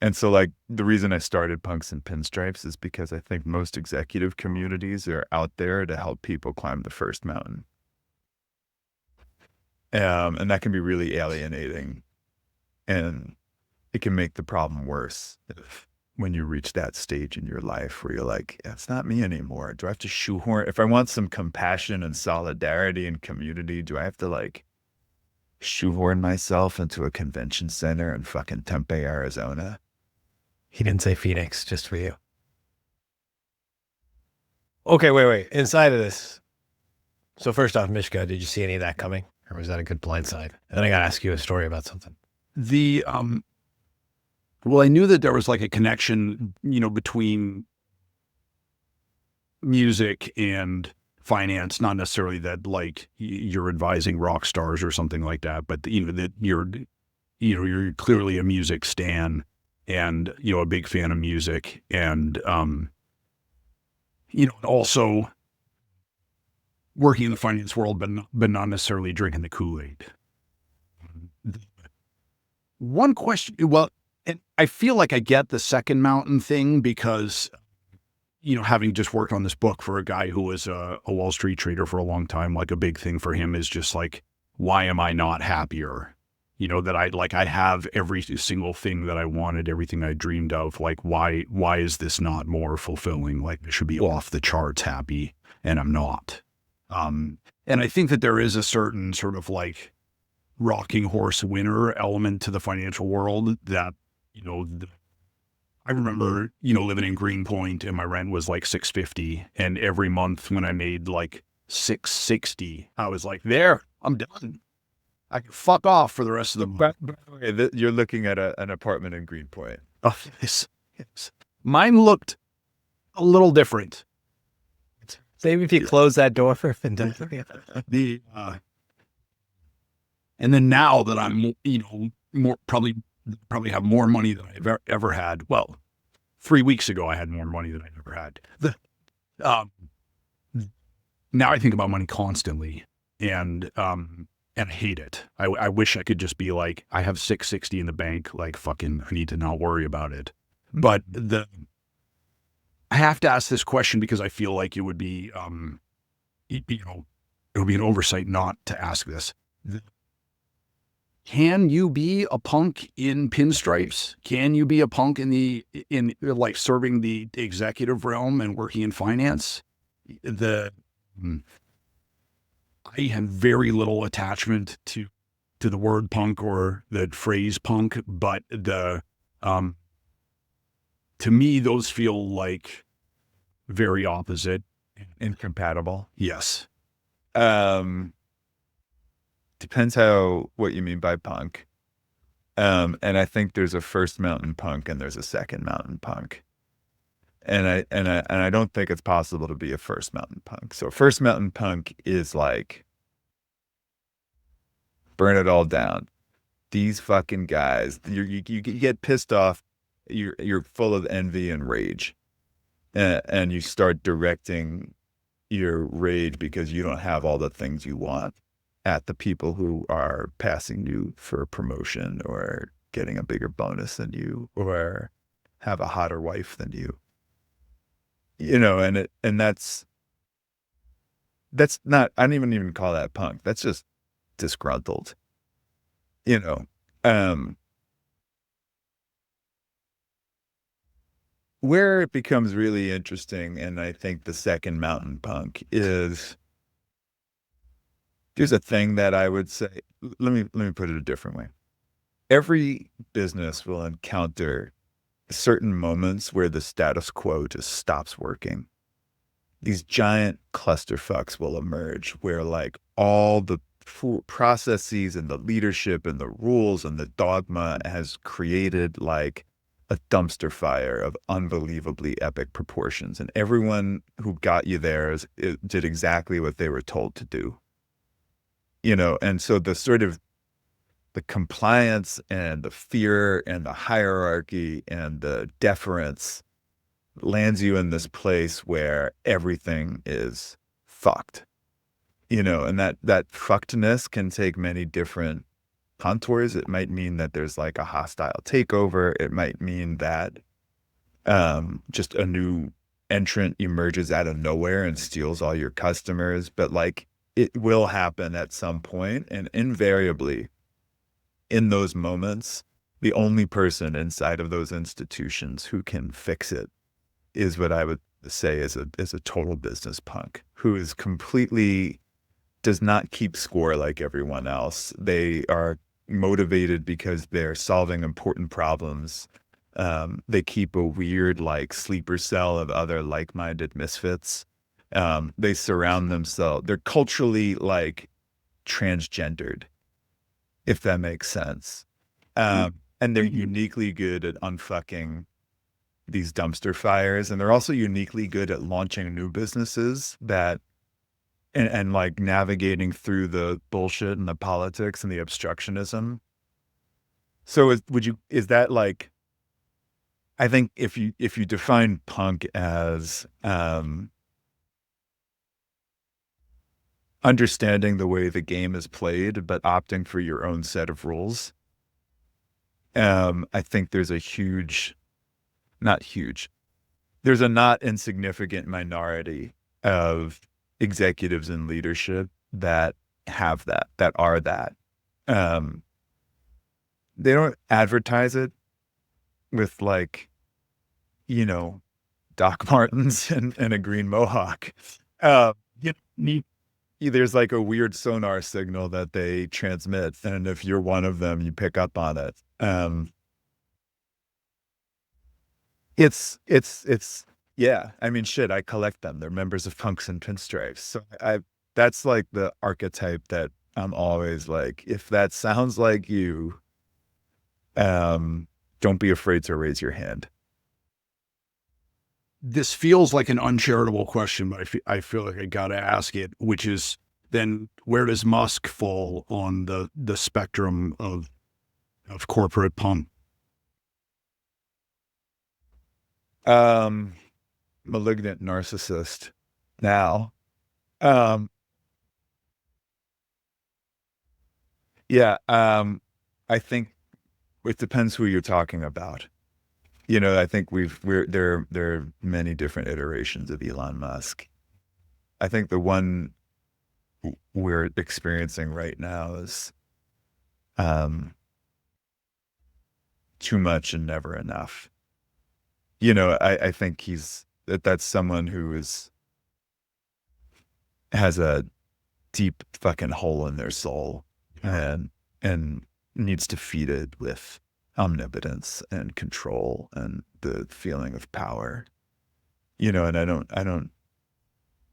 And so like the reason I started Punks and Pinstripes is because I think most executive communities are out there to help people climb the first mountain. And that can be really alienating. And it can make the problem worse when you reach that stage in your life where you're like, it's not me anymore. Do I have to shoehorn? If I want some compassion and solidarity and community, do I have to like shoehorn myself into a convention center in fucking Tempe, Arizona? He didn't say Phoenix, just for you. Okay, wait. Inside of this. So first off, Mishka, did you see any of that coming? Or was that a good blindside? And then I got to ask you a story about something. Well, I knew that there was like a connection, you know, between music and finance, not necessarily that like you're advising rock stars or something like that, but you know, that you're clearly a music stan and, you know, a big fan of music and, you know, also working in the finance world, but not necessarily drinking the Kool-Aid. One question, well, and I feel like I get the second mountain thing because, you know, having just worked on this book for a guy who was a Wall Street trader for a long time, like a big thing for him is just like, why am I not happier? that I have every single thing that I wanted, everything I dreamed of. Like, why is this not more fulfilling? Like, I should be off the charts happy, and I'm not. And I think that there is a certain sort of like rocking horse winner element to the financial world that, I remember, living in Greenpoint and my rent was like $650. And every month when I made like $660, I was like, there, I'm done. I can fuck off for the rest of the month. Okay, you're looking at an apartment in Greenpoint. Oh, yes. Mine looked a little different. Maybe if you close that door and and then now that I'm, more probably have more money than I've ever had. Well, 3 weeks ago I had more money than I ever had. Now I think about money constantly, and I hate it. I wish I could just be like, I have $660 in the bank. Like, fucking, I need to not worry about it. But I have to ask this question because I feel like it would be, it would be an oversight not to ask this. Can you be a punk in Pinstripes? Can you be a punk in like serving the executive realm and working in finance? I have very little attachment to the word punk or the phrase punk, but to me, those feel like very opposite. Incompatible. Yes. Depends what you mean by punk. And I think there's a first mountain punk and there's a second mountain punk. And I don't think it's possible to be a first mountain punk. So first mountain punk is like, burn it all down. These fucking guys, you get pissed off. You're full of envy and rage, and you start directing your rage because you don't have all the things you want at the people who are passing you for a promotion or getting a bigger bonus than you or have a hotter wife than you. And that's not, I don't even call that punk. That's just disgruntled, where it becomes really interesting. And I think the second mountain punk is, there's a thing that I would say, let me put it a different way. Every business will encounter certain moments where the status quo just stops working. These giant clusterfucks will emerge where like all the processes and the leadership and the rules and the dogma has created like a dumpster fire of unbelievably epic proportions. And everyone who got you there did exactly what they were told to do. And so the sort of the compliance and the fear and the hierarchy and the deference lands you in this place where everything is fucked, and that fuckedness can take many different contours. It might mean that there's like a hostile takeover. It might mean that just a new entrant emerges out of nowhere and steals all your customers. But like, it will happen at some point, and invariably in those moments, the only person inside of those institutions who can fix it is what I would say is a total business punk who is completely, does not keep score like everyone else. They are motivated because they're solving important problems. They keep a weird like sleeper cell of other like-minded misfits. They surround themselves. They're culturally like transgendered, if that makes sense. And they're uniquely good at unfucking these dumpster fires. And they're also uniquely good at launching new businesses and like navigating through the bullshit and the politics and the obstructionism. So is that like, I think if you define punk as understanding the way the game is played, but opting for your own set of rules, I think there's there's a not insignificant minority of executives in leadership that have that are that. they don't advertise it with like, you know, Doc Martens and a green mohawk. You need, there's like a weird sonar signal that they transmit, and if you're one of them, you pick up on it. It's yeah. I mean, shit. I collect them. They're members of Punks and Pinstripes. So that's like the archetype that I'm always like, if that sounds like you, don't be afraid to raise your hand. This feels like an uncharitable question, but I feel like I got to ask it, which is then where does Musk fall on the spectrum of corporate punk? Malignant narcissist now. Yeah. I think it depends who you're talking about. You know, I think there are many different iterations of Elon Musk. I think the one we're experiencing right now is too much and never enough. You know, I think that's someone who has a deep fucking hole in their soul, and needs to feed it with omnipotence and control and the feeling of power. You know, and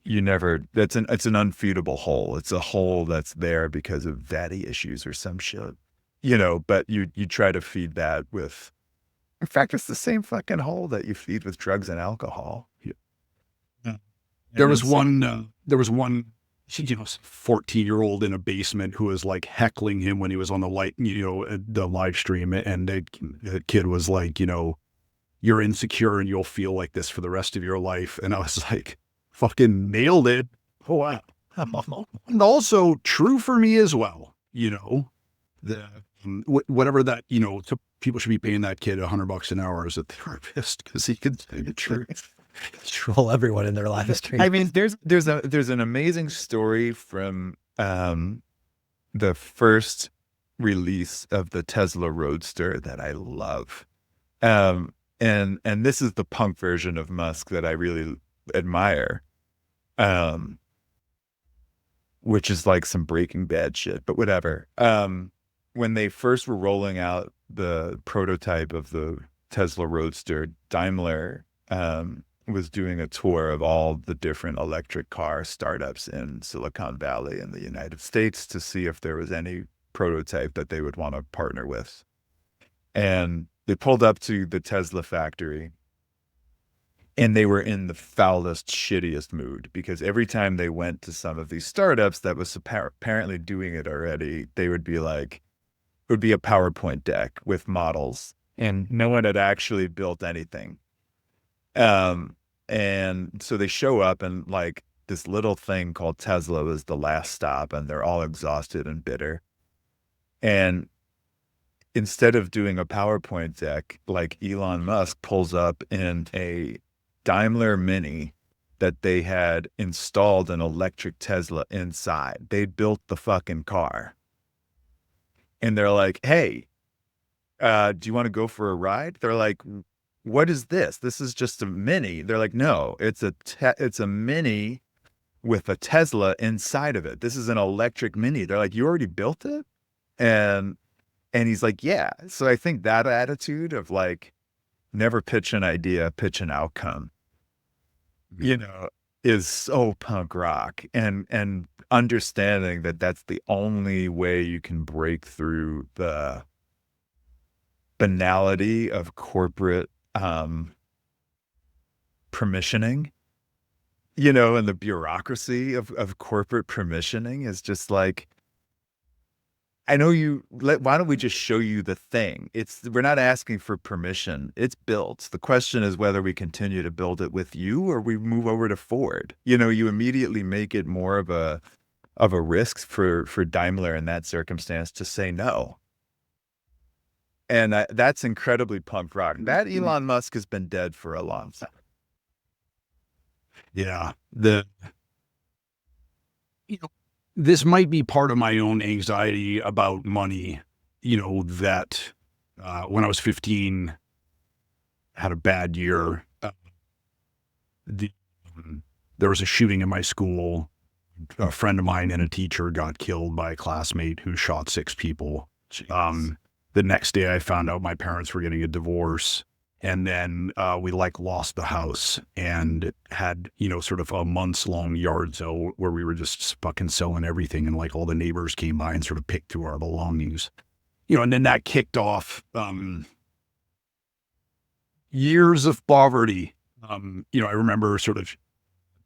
it's an unfeedable hole. It's a hole that's there because of daddy issues or some shit. You know, but you try to feed that with, in fact, it's the same fucking hole that you feed with drugs and alcohol. Yeah. There was one 14-year-old in a basement who was like heckling him when he was on the live stream. And the kid was like, you know, you're insecure and you'll feel like this for the rest of your life. And I was like, fucking nailed it. Oh, wow. And also true for me as well. You know, whatever that, you know, people should be paying that kid $100 an hour as a therapist because he can say the truth. Troll everyone in their live stream. I mean, there's an amazing story from the first release of the Tesla Roadster that I love, and this is the punk version of Musk that I really admire, which is like some Breaking Bad shit, but whatever. When they first were rolling out the prototype of the Tesla Roadster, Daimler was doing a tour of all the different electric car startups in Silicon Valley in the United States to see if there was any prototype that they would want to partner with. And they pulled up to the Tesla factory, and they were in the foulest, shittiest mood, because every time they went to some of these startups that was apparently doing it already, they would be like, it would be a PowerPoint deck with models, and no one had actually built anything. And so they show up, and like this little thing called Tesla was the last stop, and they're all exhausted and bitter. And instead of doing a PowerPoint deck, like Elon Musk pulls up in a Daimler Mini that they had installed an electric Tesla inside. They built the fucking car. And they're like, hey, do you want to go for a ride? They're like, what is this? This is just a Mini. They're like, no, it's a Mini with a Tesla inside of it. This is an electric Mini. They're like, you already built it? And he's like, yeah. So I think that attitude of like, never pitch an idea, pitch an outcome, you know, is so punk rock, and understanding that that's the only way you can break through the banality of corporate permissioning, you know, and the bureaucracy of corporate permissioning is just like, I know why don't we just show you the thing? We're not asking for permission. It's built. The question is whether we continue to build it with you or we move over to Ford. You know, you immediately make it more of a risk for Daimler in that circumstance to say no. And that's incredibly punk rock. That Elon Musk has been dead for a long time. Yeah. This might be part of my own anxiety about money, you know, that when I was 15, had a bad year. The, there was a shooting in my school. A friend of mine and a teacher got killed by a classmate who shot 6 people. The next day I found out my parents were getting a divorce. And then we lost the house and had, sort of a months-long yard sale where we were just fucking selling everything. And all the neighbors came by and sort of picked through our belongings. And then that kicked off years of poverty. I remember sort of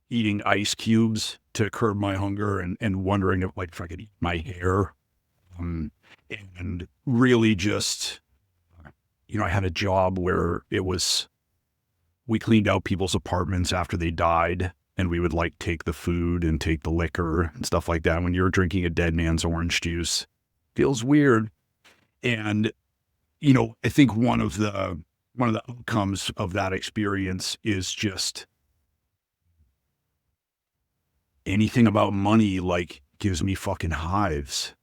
eating ice cubes to curb my hunger and wondering if I could eat my hair. And really just, I had a job where we cleaned out people's apartments after they died, and we would take the food and take the liquor and stuff like that. When you're drinking a dead man's orange juice, feels weird. And, I think one of the outcomes of that experience is just anything about money, gives me fucking hives.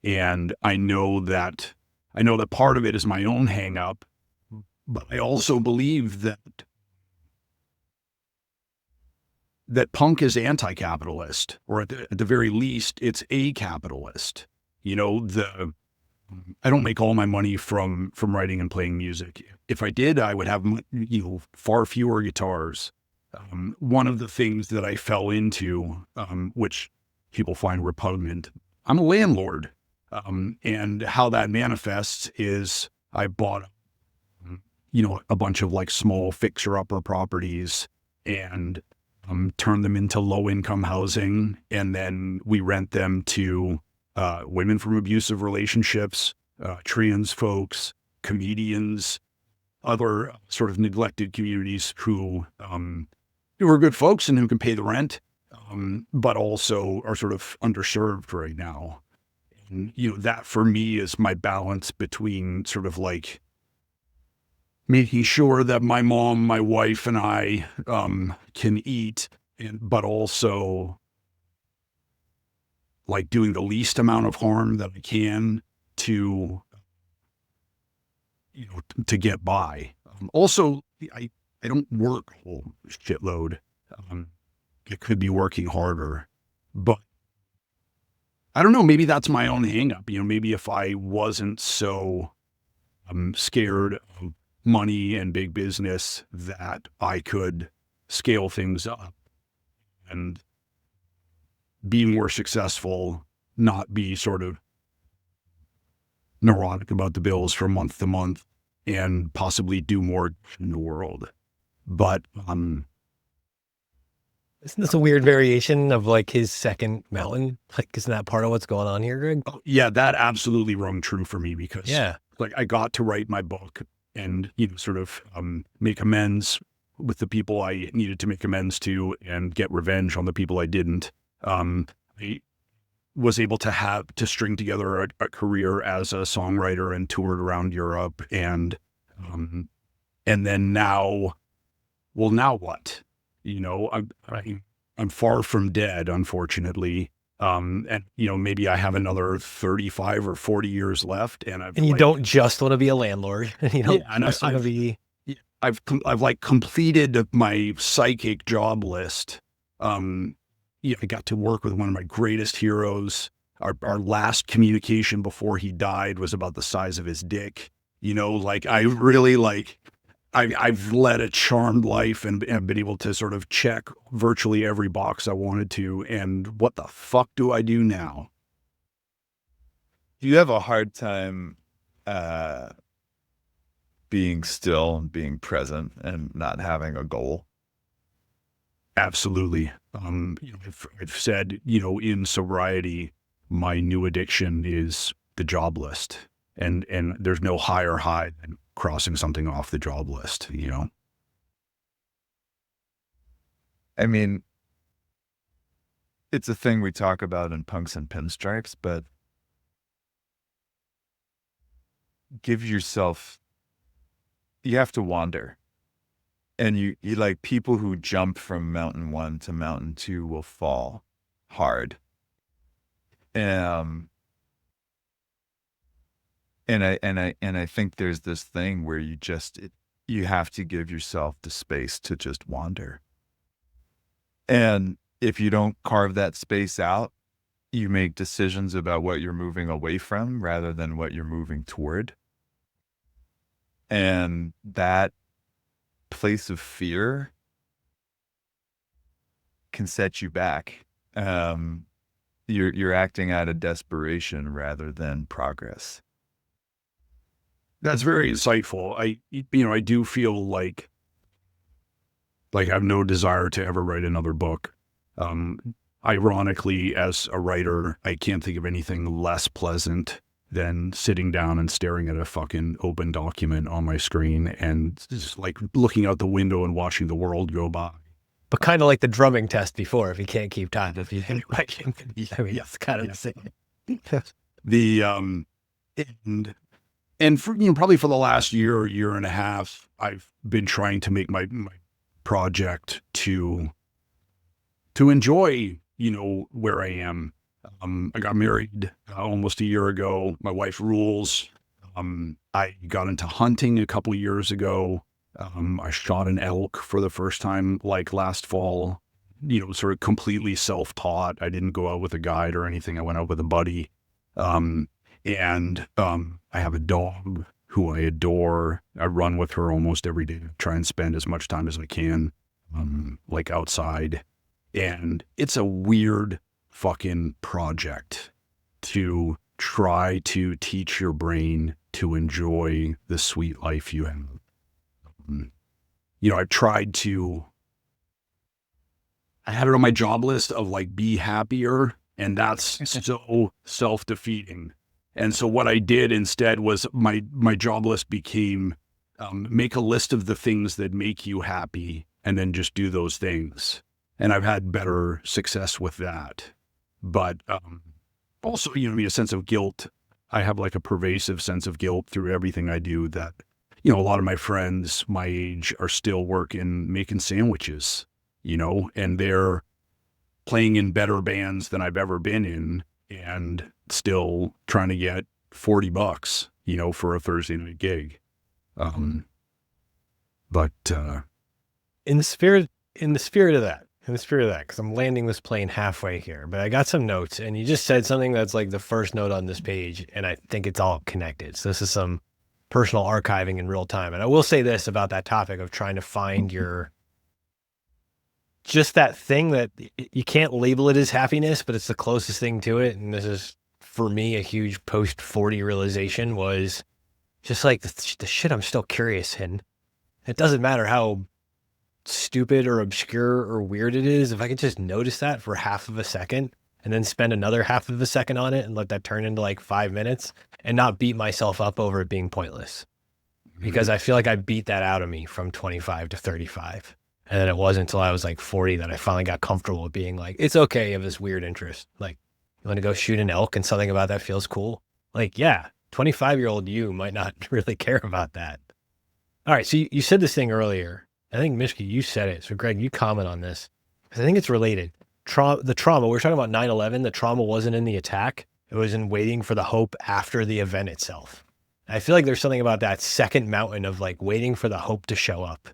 And I know that part of it is my own hang up, but I also believe that punk is anti-capitalist, or at the very least, it's a capitalist. I don't make all my money from writing and playing music. If I did, I would have, far fewer guitars. One of the things that I fell into, which people find repugnant, I'm a landlord. And how that manifests is I bought, a bunch of small fixer-upper properties and turned them into low-income housing. And then we rent them to women from abusive relationships, trans folks, comedians, other sort of neglected communities who are good folks and who can pay the rent, but also are sort of underserved right now. And, that for me is my balance between sort of making sure that my mom, my wife, and I can eat, but also doing the least amount of harm that I can to to get by. Also, I don't work a whole shitload. I could be working harder, but I don't know, maybe that's my own hang up. Maybe if I wasn't so scared of money and big business, that I could scale things up and be more successful, not be sort of neurotic about the bills from month to month, and possibly do more in the world. But Isn't this a weird variation of his second mountain? Isn't that part of what's going on here, Greg? yeah, that absolutely rung true for me because Yeah. I got to write my book and sort of make amends with the people I needed to make amends to and get revenge on the people I didn't. I was able to string together a career as a songwriter and toured around Europe, and then now what? I'm far from dead, unfortunately. And maybe I have another 35 or 40 years left, and You don't just want to be a landlord. You don't Yeah, and just want to be. I've completed my psychic job list. I got to work with one of my greatest heroes. Our last communication before he died was about the size of his dick. I really I've led a charmed life and been able to sort of check virtually every box I wanted to. And what the fuck do I do now? Do you have a hard time being still and being present and not having a goal? Absolutely. I've said, in sobriety, my new addiction is the job list, and there's no higher high than crossing something off the job list. I mean, it's a thing we talk about in Punks and Pinstripes, but give yourself, you have to wander. And you people who jump from mountain 1 to mountain 2 will fall hard. And I think there's this thing where you have to give yourself the space to just wander. And if you don't carve that space out, you make decisions about what you're moving away from rather than what you're moving toward. And that place of fear can set you back. You're acting out of desperation rather than progress. That's very insightful. I do feel like I have no desire to ever write another book. Ironically, as a writer, I can't think of anything less pleasant than sitting down and staring at a fucking open document on my screen and just like looking out the window and watching the world go by. But kind of like the drumming test before, if you can't keep time, if you didn't like him, I mean, it's kind of the same. The and for probably for the last year and a half, I've been trying to make my project to enjoy where I am. I got married almost a year ago. My wife rules. I got into hunting a couple years ago. I shot an elk for the first time last fall, sort of completely self-taught. I didn't go out with a guide or anything. I went out with a buddy. And I have a dog who I adore. I run with her almost every day, try and spend as much time as I can, outside. And it's a weird fucking project to try to teach your brain to enjoy the sweet life you have. I've tried to, I had it on my job list of be happier, and that's so self-defeating. And so what I did instead was my job list became make a list of the things that make you happy and then just do those things. And I've had better success with that. But also, a sense of guilt. I have a pervasive sense of guilt through everything I do that, a lot of my friends my age are still making sandwiches, and they're playing in better bands than I've ever been in and still trying to get $40, for a Thursday night gig. But In the spirit of that, because I'm landing this plane halfway here, but I got some notes, and you just said something that's the first note on this page, and I think it's all connected. So this is some personal archiving in real time. And I will say this about that topic of trying to find just that thing that you can't label it as happiness, but it's the closest thing to it. And this is, for me, a huge post 40 realization was just the shit I'm still curious in. It doesn't matter how stupid or obscure or weird it is. If I could just notice that for half of a second and then spend another half of a second on it and let that turn into 5 minutes and not beat myself up over it being pointless. Because I feel like I beat that out of me from 25 to 35. And then it wasn't until I was 40 that I finally got comfortable with being it's okay you have this weird interest. You want to go shoot an elk and something about that feels cool? Yeah, 25-year-old you might not really care about that. All right, so you said this thing earlier. I think, Mishka, you said it. So, Greg, you comment on this, because I think it's related. The trauma, we're talking about 9/11. The trauma wasn't in the attack. It was in waiting for the hope after the event itself. I feel like there's something about that second mountain of waiting for the hope to show up.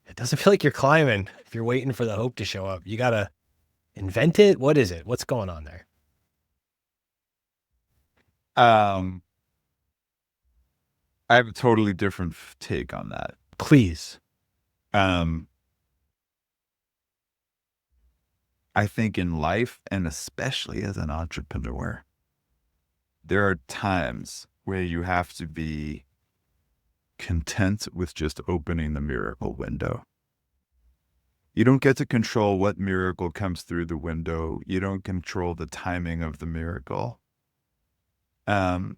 It doesn't feel like you're climbing if you're waiting for the hope to show up. You got to invent it. What is it? What's going on there? I have a totally different take on that. Please. I think in life, and especially as an entrepreneur, there are times where you have to be content with just opening the miracle window. You don't get to control what miracle comes through the window. You don't control the timing of the miracle. You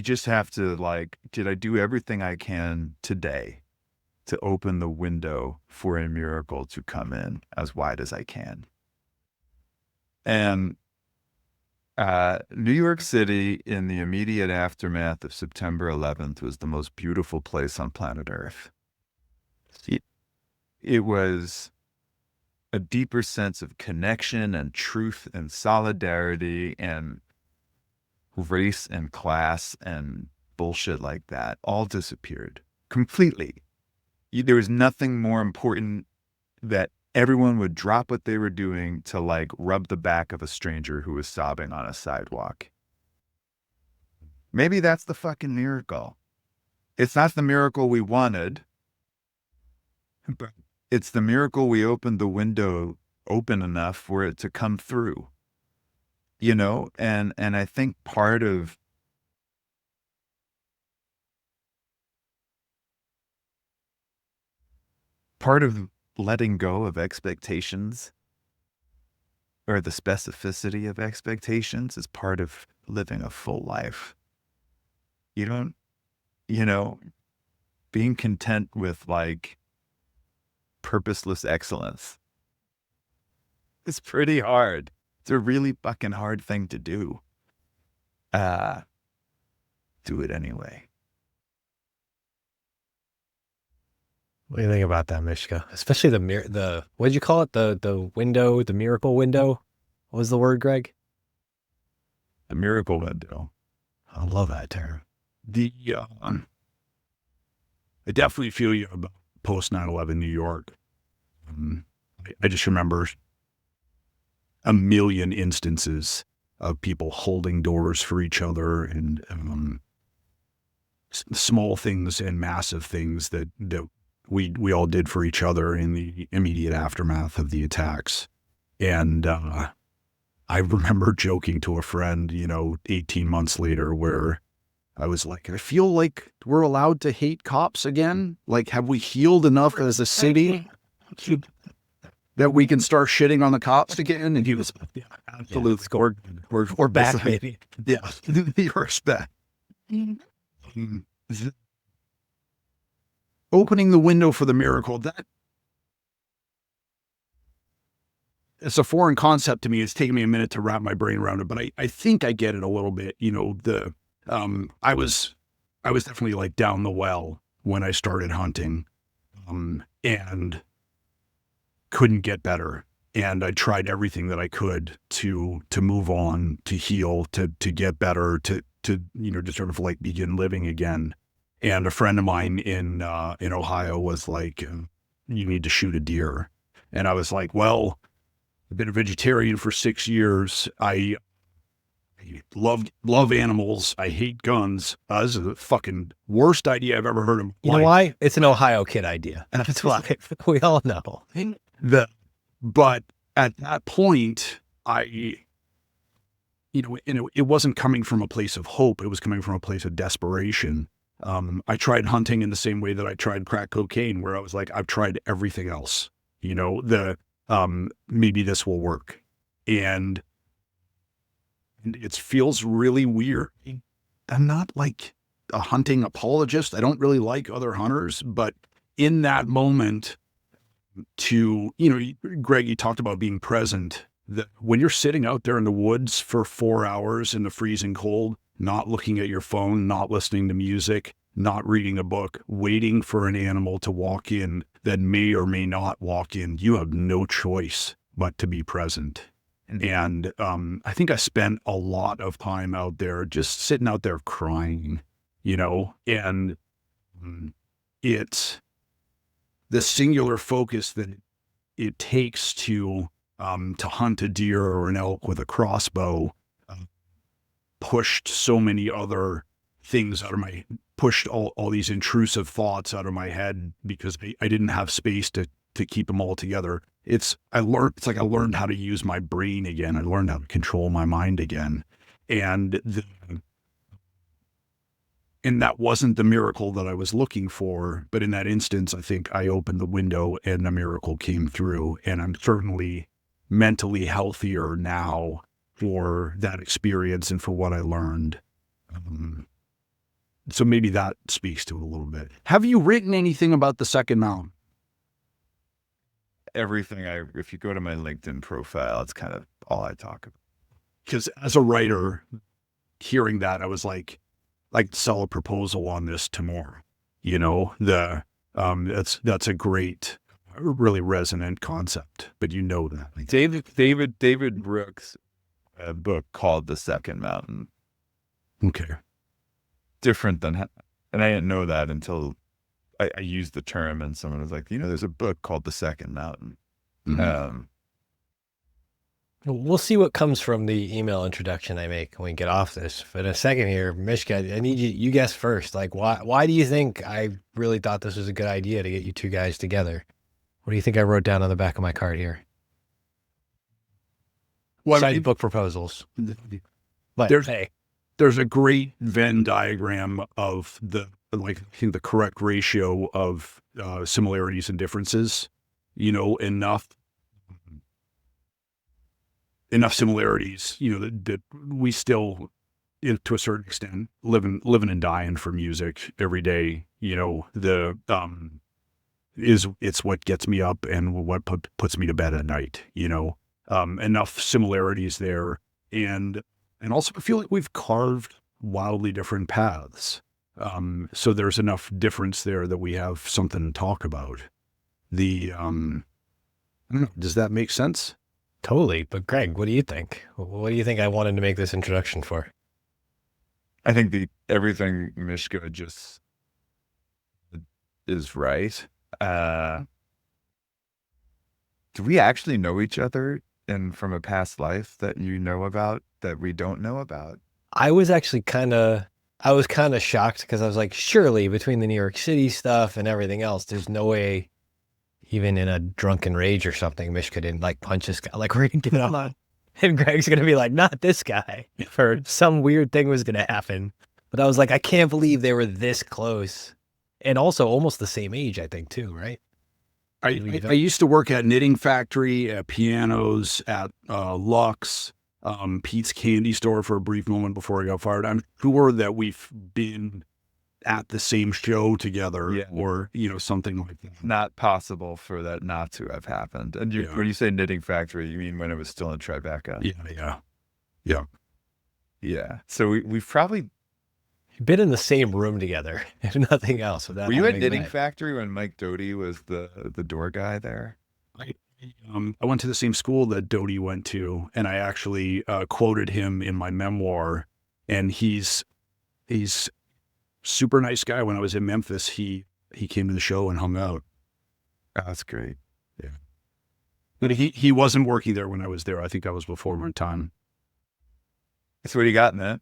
just have to did I do everything I can today to open the window for a miracle to come in as wide as I can? And New York City, in the immediate aftermath of September 11th, was the most beautiful place on planet Earth. It was a deeper sense of connection and truth and solidarity, and race and class and bullshit like that all disappeared completely. There was nothing more important that everyone would drop what they were doing to like rub the back of a stranger who was sobbing on a sidewalk. Maybe that's the fucking miracle. It's not the miracle we wanted, but it's the miracle we opened the window open enough for it to come through. You know, and I think part of letting go of expectations or the specificity of expectations is part of living a full life. You don't, you know, being content with like purposeless excellence. It's pretty hard. It's a really fucking hard thing to do. Do it anyway. What do you think about that, Mishka? Especially the what did you call it? The window, the miracle window. What was the word, Greg? The miracle window. I love that term. I definitely feel you about post 9/11 New York. I just remember a million instances of people holding doors for each other, and small things and massive things that we all did for each other in the immediate aftermath of the attacks. And I remember joking to a friend, 18 months later, where I was like, I feel like we're allowed to hate cops again. Like, have we healed enough as a city that we can start shitting on the cops again? And he was, yeah, absolutely. Yeah, we're back, baby. Yeah, you're back. Opening the window for the miracle, that it's a foreign concept to me. It's taken me a minute to wrap my brain around it, but I think I get it a little bit. I was definitely like down the well when I started hunting, and couldn't get better. And I tried everything that I could to move on, to heal, to get better, to sort of like begin living again. And a friend of mine in Ohio was like, you need to shoot a deer. And I was like, well, I've been a vegetarian for 6 years. I love animals. I hate guns. This is the fucking worst idea I've ever heard of. You know why? It's an Ohio kid idea. That's why. We all know. But at that point, it wasn't coming from a place of hope. It was coming from a place of desperation. I tried hunting in the same way that I tried crack cocaine, where I was like, I've tried everything else. Maybe this will work. And it feels really weird. I'm not like a hunting apologist. I don't really like other hunters, but in that moment, Greg, you talked about being present. When you're sitting out there in the woods for 4 hours in the freezing cold, not looking at your phone, not listening to music, not reading a book, waiting for an animal to walk in that may or may not walk in, you have no choice but to be present. And I think I spent a lot of time out there just sitting out there crying, and it's the singular focus that it takes to hunt a deer or an elk with a crossbow pushed so many other things pushed all these intrusive thoughts out of my head, because I didn't have space to keep them all together. I learned how to use my brain again. I learned how to control my mind again. And that wasn't the miracle that I was looking for. But in that instance, I think I opened the window and the miracle came through. And I'm certainly mentally healthier now for that experience and for what I learned. So maybe that speaks to it a little bit. Have you written anything about the second mountain? Everything if you go to my LinkedIn profile, it's kind of all I talk about. Because as a writer, hearing that, I was like, sell a proposal on this tomorrow. That's a great, really resonant concept, but that. David Brooks' book called The Second Mountain Okay. Different than, and I didn't know that until I used the term, and someone was like, there's a book called The Second Mountain. Mhm. We'll see what comes from the email introduction I make when we get off this. But in a second here, Mishka, I need you guess first. Like, why do you think I really thought this was a good idea to get you two guys together? What do you think I wrote down on the back of my card here? Well, Besides book proposals. But there's a great Venn diagram of the correct ratio of similarities and differences. Enough similarities, that we still, to a certain extent, living and dying for music every day. It's what gets me up and what puts me to bed at night. Enough similarities there, and also I feel like we've carved wildly different paths. So there's enough difference there that we have something to talk about. I don't know, does that make sense? Totally. But Greg, what do you think? What do you think I wanted to make this introduction for? I think everything Mishka just is right. Do we actually know each other from a past life that you know about that we don't know about? I was kind of shocked because I was like, surely between the New York City stuff and everything else, there's no way, even in a drunken rage or something, Mishka didn't like punch this guy. Like, we're going to get on. And Greg's going to be like, not this guy. For some weird thing was going to happen. But I was like, I can't believe they were this close. And also almost the same age, I think, too, right? I used to work at Knitting Factory, at Pianos, at Lux, Pete's Candy Store for a brief moment before I got fired. I'm sure that we've been at the same show together, or something like that. Not possible for that not to have happened. And when you say Knitting Factory, you mean when it was still in Tribeca? Yeah. So we've probably been in the same room together, if nothing else. Were you at Knitting Factory when Mike Doty was the door guy there? I went to the same school that Doty went to, and I actually quoted him in my memoir. And he's super nice guy. When I was in Memphis, he came to the show and hung out. Oh, that's great. Yeah. But he wasn't working there when I was there. I think I was before my time. So what do you got, Matt?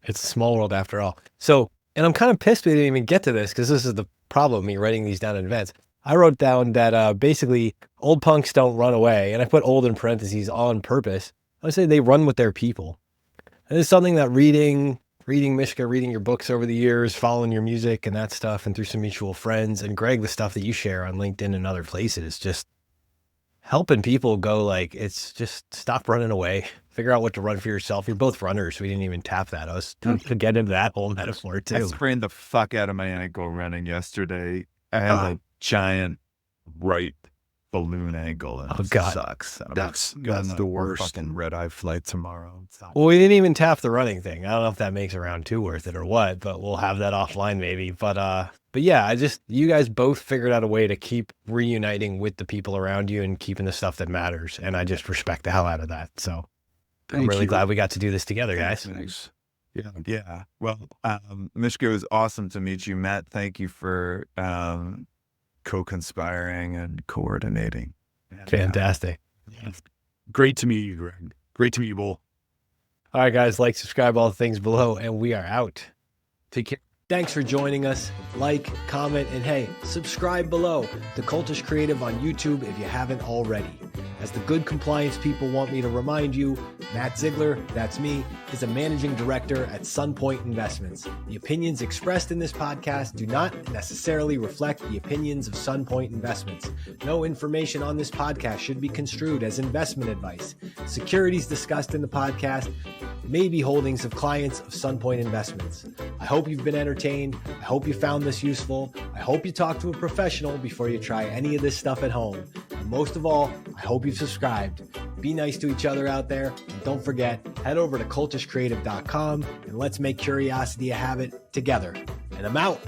It's a small world after all. So, and I'm kind of pissed we didn't even get to this because this is the problem, me writing these down in advance. I wrote down that basically old punks don't run away. And I put old in parentheses on purpose. I say they run with their people. And it's something that reading Mishka, reading your books over the years, following your music and that stuff, and through some mutual friends, and Greg, the stuff that you share on LinkedIn and other places, just helping people go like, it's just stop running away, figure out what to run for yourself. You're both runners. We didn't even tap that. I was to get into that whole metaphor too. I sprained the fuck out of my ankle running yesterday. I had a giant balloon ankle, and it sucks. That's the worst. Fucking red-eye flight tomorrow. Well, we didn't even tap the running thing. I don't know if that makes a round two worth it or what, but we'll have that offline maybe. But yeah, you guys both figured out a way to keep reuniting with the people around you and keeping the stuff that matters. And I just respect the hell out of that. So I'm really glad we got to do this together, guys. Thanks. Yeah. Well, Mishka, it was awesome to meet you. Matt, thank you for co-conspiring and coordinating. Fantastic. Great to meet you, Greg. Great to meet you both. All right, guys, like, subscribe, all the things below, and we are out. Take care. Thanks for joining us. Like, comment, and hey, subscribe below. The Cultish Creative on YouTube if you haven't already. As the good compliance people want me to remind you, Matt Zeigler, that's me, is a managing director at Sunpoint Investments. The opinions expressed in this podcast do not necessarily reflect the opinions of Sunpoint Investments. No information on this podcast should be construed as investment advice. Securities discussed in the podcast may be holdings of clients of Sunpoint Investments. I hope you've been entertained. I hope you found this useful. I hope you talk to a professional before you try any of this stuff at home. And most of all, I hope you've subscribed. Be nice to each other out there. And don't forget, head over to cultishcreative.com and let's make curiosity a habit together. And I'm out.